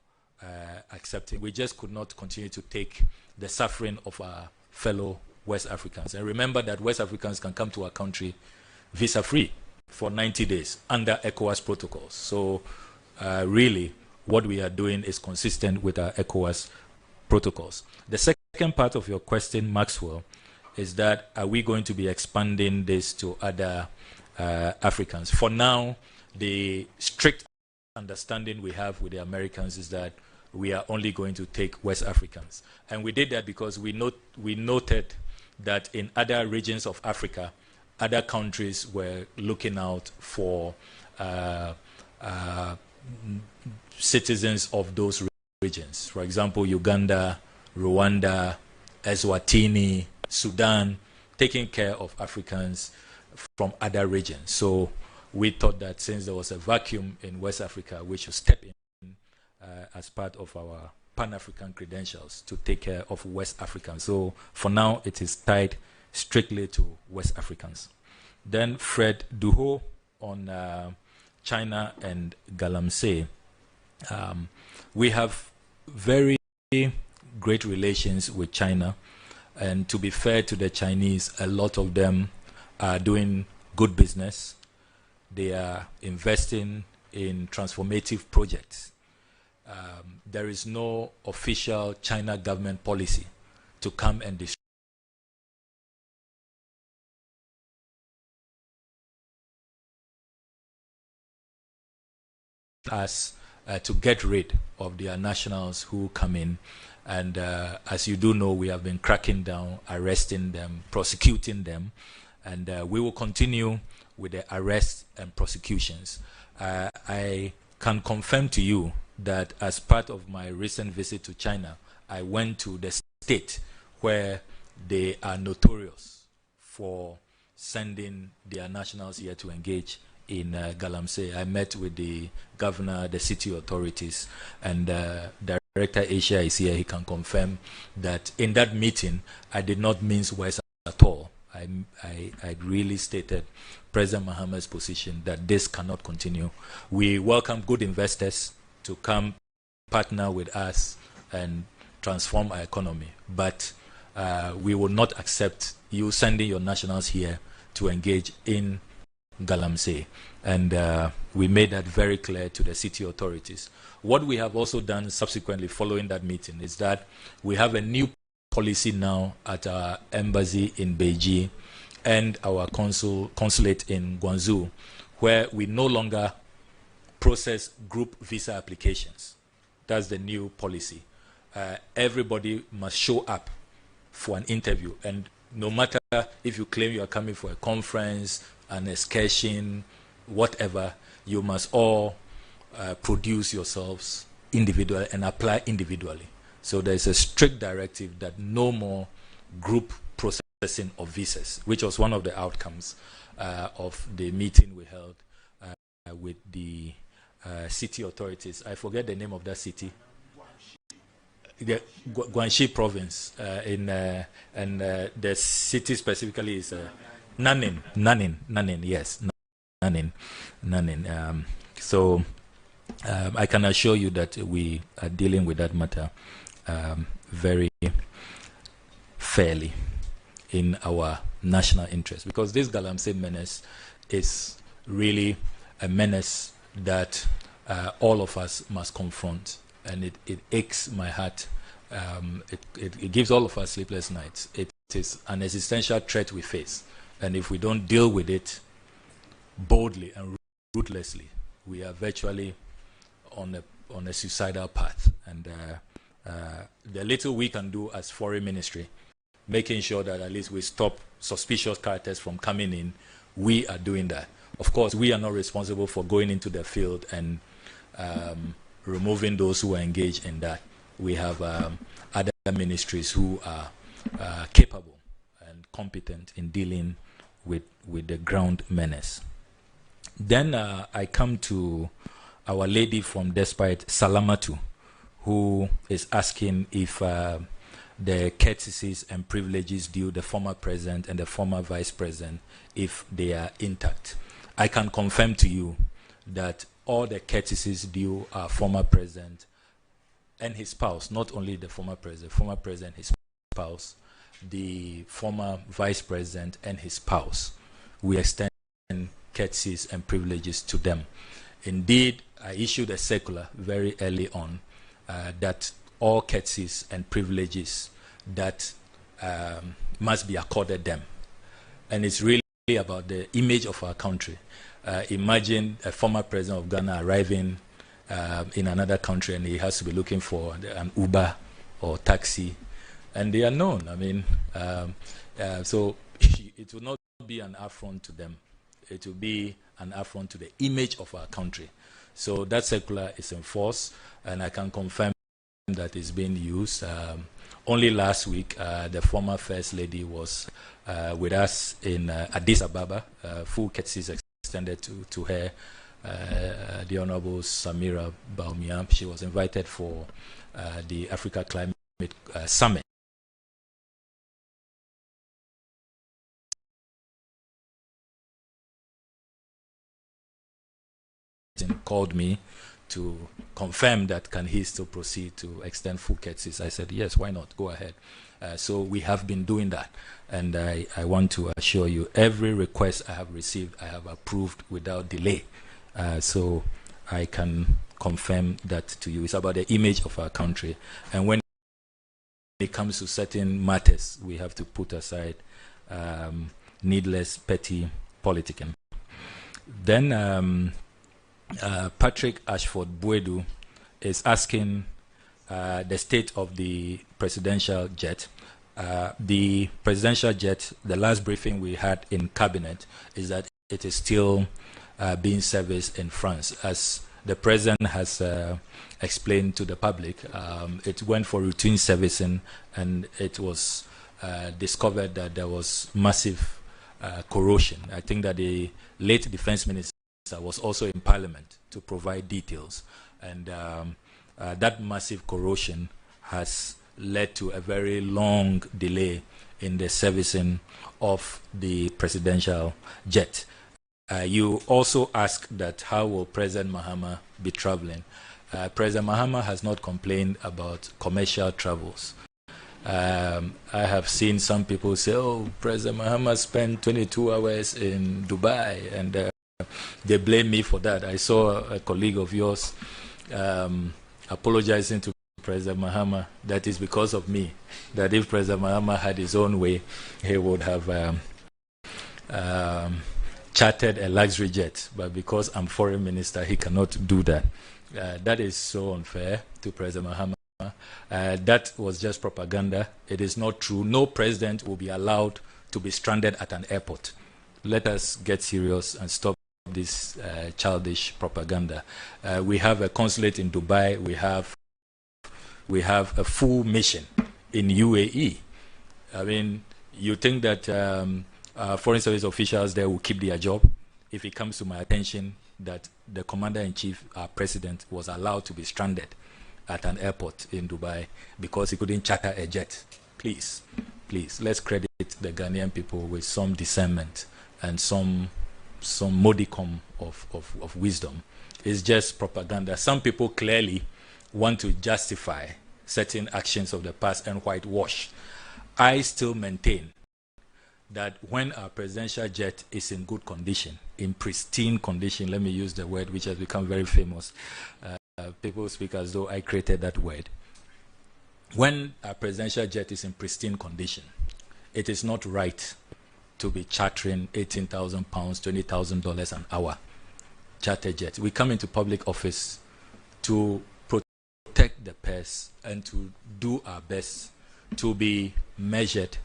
accepting. We just could not continue to take the suffering of our fellow West Africans. And remember that West Africans can come to our country visa-free for 90 days under ECOWAS protocols. So really, what we are doing is consistent with our ECOWAS protocols. The second part of your question, Maxwell, is that are we going to be expanding this to other Africans? For now, the strict understanding we have with the Americans is that we are only going to take West Africans. And we did that because we noted that in other regions of Africa, other countries were looking out for citizens of those regions. For example, Uganda, Rwanda, Eswatini, Sudan, taking care of Africans from other regions. So we thought that since there was a vacuum in West Africa, we should step in as part of our Pan-African credentials to take care of West Africans. So for now, it is tied strictly to West Africans. Then Fred Duho on China and Galamsey. We have very great relations with China, and to be fair to the Chinese, a lot of them are doing good business. They are investing in transformative projects. There is no official China government policy to come and destroy us to get rid of their nationals who come in. And as you do know, we have been cracking down, arresting them, prosecuting them, and we will continue with the arrests and prosecutions. I can confirm to you that as part of my recent visit to China, I went to the state where they are notorious for sending their nationals here to engage in Galamsey. I met with the governor, the city authorities, and Director Asia is here. He can confirm that in that meeting, I did not mince words at all. I really stated President Mahama's position that this cannot continue. We welcome good investors to come partner with us and transform our economy, but we will not accept you sending your nationals here to engage in Galamsey. And we made that very clear to the city authorities. What we have also done subsequently following that meeting is that we have a new policy now at our embassy in Beijing and our consulate in Guangzhou, where we no longer process group visa applications. That's the new policy. Everybody must show up for an interview, and no matter if you claim you are coming for a conference, an excursion, whatever, you must all produce yourselves individually and apply individually. So there's a strict directive that no more group processing of visas, which was one of the outcomes of the meeting we held with the city authorities. I forget the name of that city. The Guangxi province, and the city specifically is Nanning, yes, Nanning. So I can assure you that we are dealing with that matter very fairly in our national interest, because this Galamsey menace is really a menace that all of us must confront. And it aches my heart. It gives all of us sleepless nights. It is an existential threat we face. And if we don't deal with it boldly and ruthlessly, we are virtually on a suicidal path. And the little we can do as foreign ministry, making sure that at least we stop suspicious characters from coming in, we are doing that. Of course, we are not responsible for going into the field and removing those who are engaged in that. We have other ministries who are capable and competent in dealing with the ground menace. Then I come to our lady from Despite, Salamatu, who is asking if the courtesies and privileges due the former president and the former vice president, if they are intact. I can confirm to you that all the courtesies due our former president and his spouse, not only the former president, his spouse, the former vice president and his spouse, we extend courtesies and privileges to them. Indeed, I issued a circular very early on that all courtesies and privileges that must be accorded them. And it's really about the image of our country. Imagine a former president of Ghana arriving in another country and he has to be looking for an Uber or taxi, and they are known. I mean, so it will not be an affront to them. It will be an affront to the image of our country. So that circular is in force, and I can confirm that it's being used. Only last week, the former First Lady was with us in Addis Ababa. Full courtesies extended to her, the Honorable Samira Bawumia. She was invited for the Africa Climate Summit. Called me to confirm that can he still proceed to extend full courtesies. I said, yes, why not? Go ahead. So we have been doing that. And I want to assure you, every request I have received, I have approved without delay. So I can confirm that to you. It's about the image of our country. And when it comes to certain matters, we have to put aside needless, petty politicking. Then Patrick Ashford Buedu is asking the state of the presidential jet. The presidential jet, the last briefing we had in cabinet is that it is still being serviced in France. As the president has explained to the public, it went for routine servicing, and it was discovered that there was massive corrosion. I think that the late defense minister was also in parliament to provide details, and that massive corrosion has led to a very long delay in the servicing of the presidential jet. You also asked that how will President Mahama be traveling? President Mahama has not complained about commercial travels. I have seen some people say, oh, President Mahama spent 22 hours in Dubai, and they blame me for that. I saw a colleague of yours apologizing to President Mahama that is because of me, that if President Mahama had his own way, he would have chartered a luxury jet, but because I'm foreign minister, he cannot do that. That is so unfair to President Mahama. That was just propaganda. It is not true. No president will be allowed to be stranded at an airport. Let us get serious and stop this childish propaganda. We have a consulate in Dubai. We have a full mission in UAE. I mean, you think that foreign service officials there will keep their job? If it comes to my attention that the commander-in-chief, our president, was allowed to be stranded at an airport in Dubai because he couldn't charter a jet. Please, let's credit the Ghanaian people with some discernment and some modicum of wisdom. It's just propaganda. Some people clearly want to justify certain actions of the past and whitewash. I still maintain that when our presidential jet is in good condition, in pristine condition, let me use the word which has become very famous. People speak as though I created that word. When our presidential jet is in pristine condition, it is not right to be chartering £18,000, $20,000 an hour charter jet. We come into public office to protect the purse and to do our best to be measured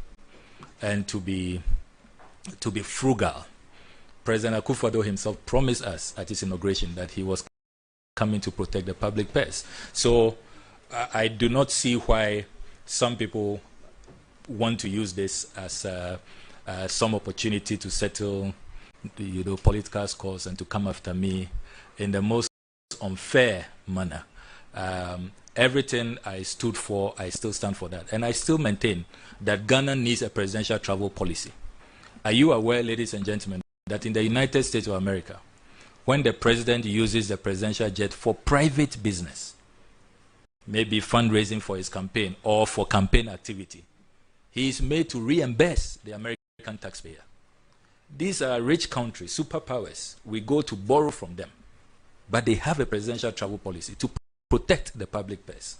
and to be frugal. President Akufo-Addo himself promised us at his inauguration that he was coming to protect the public purse. So I do not see why some people want to use this as some opportunity to settle, political scores and to come after me in the most unfair manner. Everything I stood for, I still stand for that. And I still maintain that Ghana needs a presidential travel policy. Are you aware, ladies and gentlemen, that in the United States of America, when the president uses the presidential jet for private business, maybe fundraising for his campaign or for campaign activity, he is made to reimburse the American taxpayer. These are rich countries, superpowers. We go to borrow from them. But they have a presidential travel policy to protect the public purse.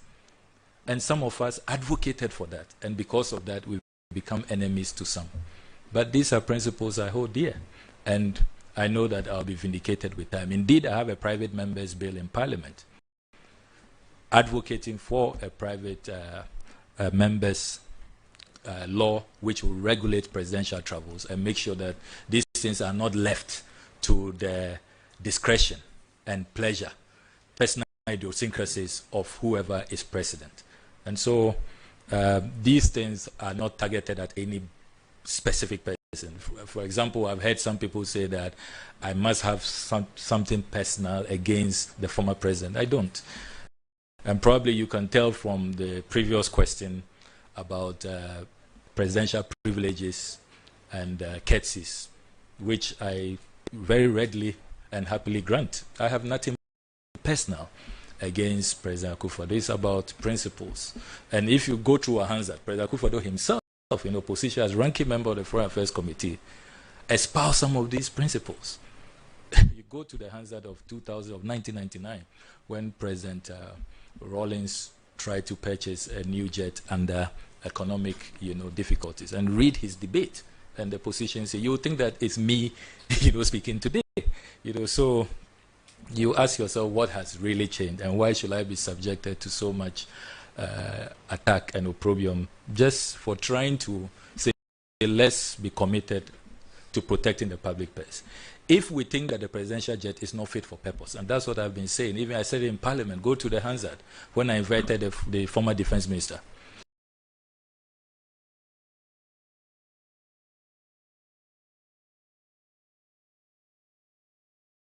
And some of us advocated for that. And because of that, we've become enemies to some. But these are principles I hold dear. And I know that I'll be vindicated with time. Indeed, I have a private member's bill in Parliament advocating for a private member's law which will regulate presidential travels and make sure that these things are not left to the discretion and pleasure, personal idiosyncrasies of whoever is president. And so these things are not targeted at any specific person. For example, I've heard some people say that I must have something personal against the former president. I don't. And probably you can tell from the previous question about presidential privileges and courtesies, which I very readily and happily grant. I have nothing personal against President Akufo-Addo. It's about principles. And if you go through a Hansa, President Akufo-Addo himself, in opposition as ranking member of the Foreign Affairs Committee, espouse some of these principles. You go to the Hansa of 1999, when President Rawlings tried to purchase a new jet under economic, difficulties, and read his debate and the position. So you think that it's me, speaking today, So you ask yourself, what has really changed, and why should I be subjected to so much attack and opprobrium just for trying to say, let's be committed to protecting the public purse. If we think that the presidential jet is not fit for purpose, and that's what I've been saying, even I said it in Parliament, go to the Hansard when I invited the former defense minister.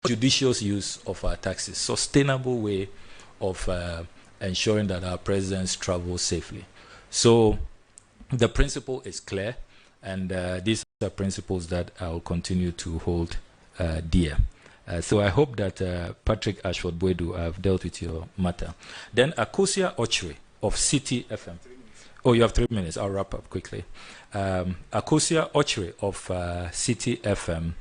Judicious use of our taxes, sustainable way of ensuring that our presidents travel safely. So the principle is clear, and these are principles that I will continue to hold dear. So I hope that Patrick Ashford-Boadu, I've dealt with your matter. Then Akosia Ochre of City FM. Oh, you have 3 minutes. I'll wrap up quickly. Akosia Ochre of City FM.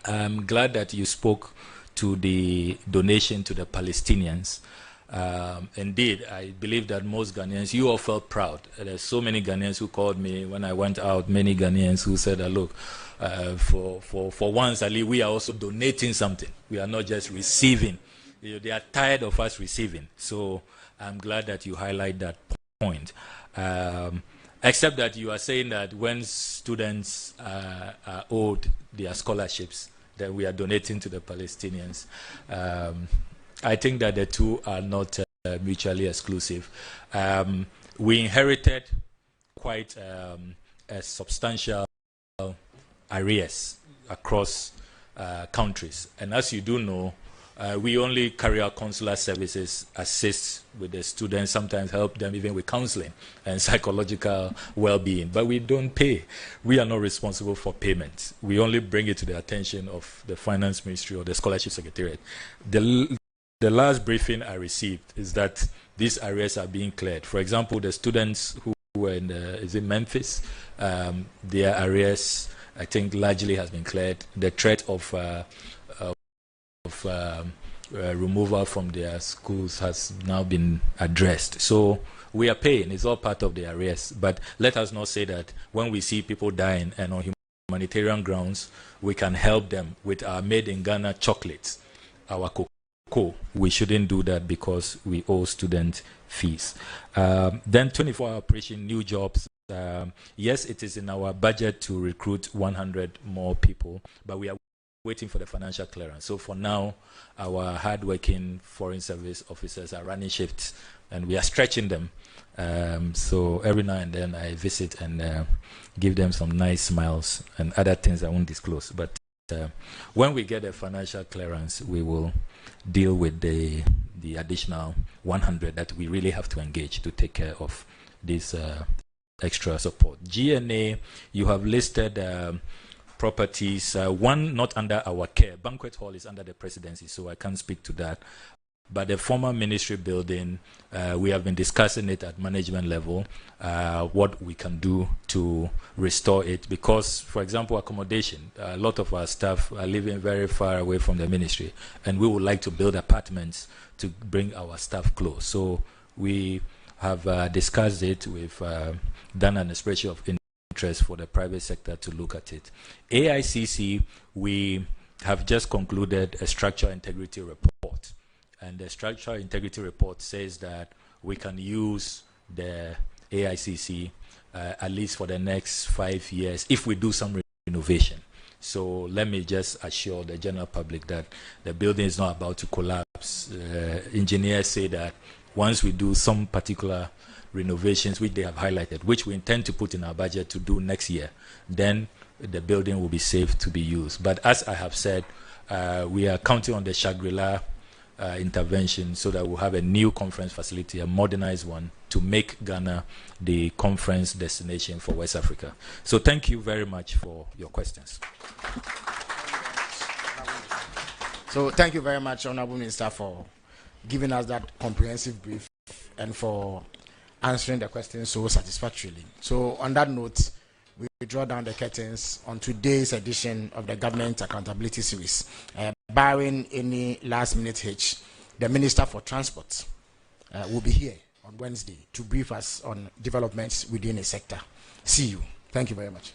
I'm glad that you spoke to the donation to the Palestinians. Indeed, I believe that most Ghanaians, you all felt proud. There's so many Ghanaians who called me when I went out, many Ghanaians who said, look, for once, Ali, we are also donating something. We are not just receiving. They are tired of us receiving. So I'm glad that you highlight that point. Except that you are saying that when students are owed their scholarships, that we are donating to the Palestinians. I think that the two are not mutually exclusive. We inherited quite a substantial arrears across countries. And as you do know, we only carry out consular services, assist with the students, sometimes help them even with counseling and psychological well-being. But we don't pay. We are not responsible for payment. We only bring it to the attention of the Finance Ministry or the Scholarship Secretariat. The last briefing I received is that these arrears are being cleared. For example, the students who were in Memphis, their arrears, I think, largely has been cleared. The threat of removal from their schools has now been addressed. So we are paying. It's all part of the arrears. But let us not say that when we see people dying and on humanitarian grounds, we can help them with our made-in-Ghana chocolates, our cocoa. We shouldn't do that because we owe student fees. Then 24-hour operation, new jobs. Yes, it is in our budget to recruit 100 more people, but we are waiting for the financial clearance. So for now, our hardworking foreign service officers are running shifts, and we are stretching them. So every now and then I visit and give them some nice smiles and other things I won't disclose. But when we get a financial clearance, we will deal with the additional 100 that we really have to engage to take care of this extra support. GNA, you have listed properties, one not under our care. Banquet Hall is under the presidency, so I can't speak to that. But the former ministry building, we have been discussing it at management level, what we can do to restore it. Because, for example, accommodation, a lot of our staff are living very far away from the ministry, and we would like to build apartments to bring our staff close. So we have discussed it. We've done an expression of interest for the private sector to look at it. AICC, we have just concluded a structural integrity report. And the structural integrity report says that we can use the AICC at least for the next 5 years if we do some renovation. So let me just assure the general public that the building is not about to collapse. Engineers say that once we do some particular renovations, which they have highlighted, which we intend to put in our budget to do next year, then the building will be safe to be used. But as I have said, we are counting on the Shangri-La intervention so that we'll have a new conference facility, a modernized one, to make Ghana the conference destination for West Africa. So thank you very much for your questions. So thank you very much, Honorable Minister, for giving us that comprehensive brief and for answering the questions so satisfactorily. So on that note, we draw down the curtains on today's edition of the Government Accountability Series. Barring any last-minute hitch, the Minister for Transport will be here on Wednesday to brief us on developments within a sector. See you. Thank you very much.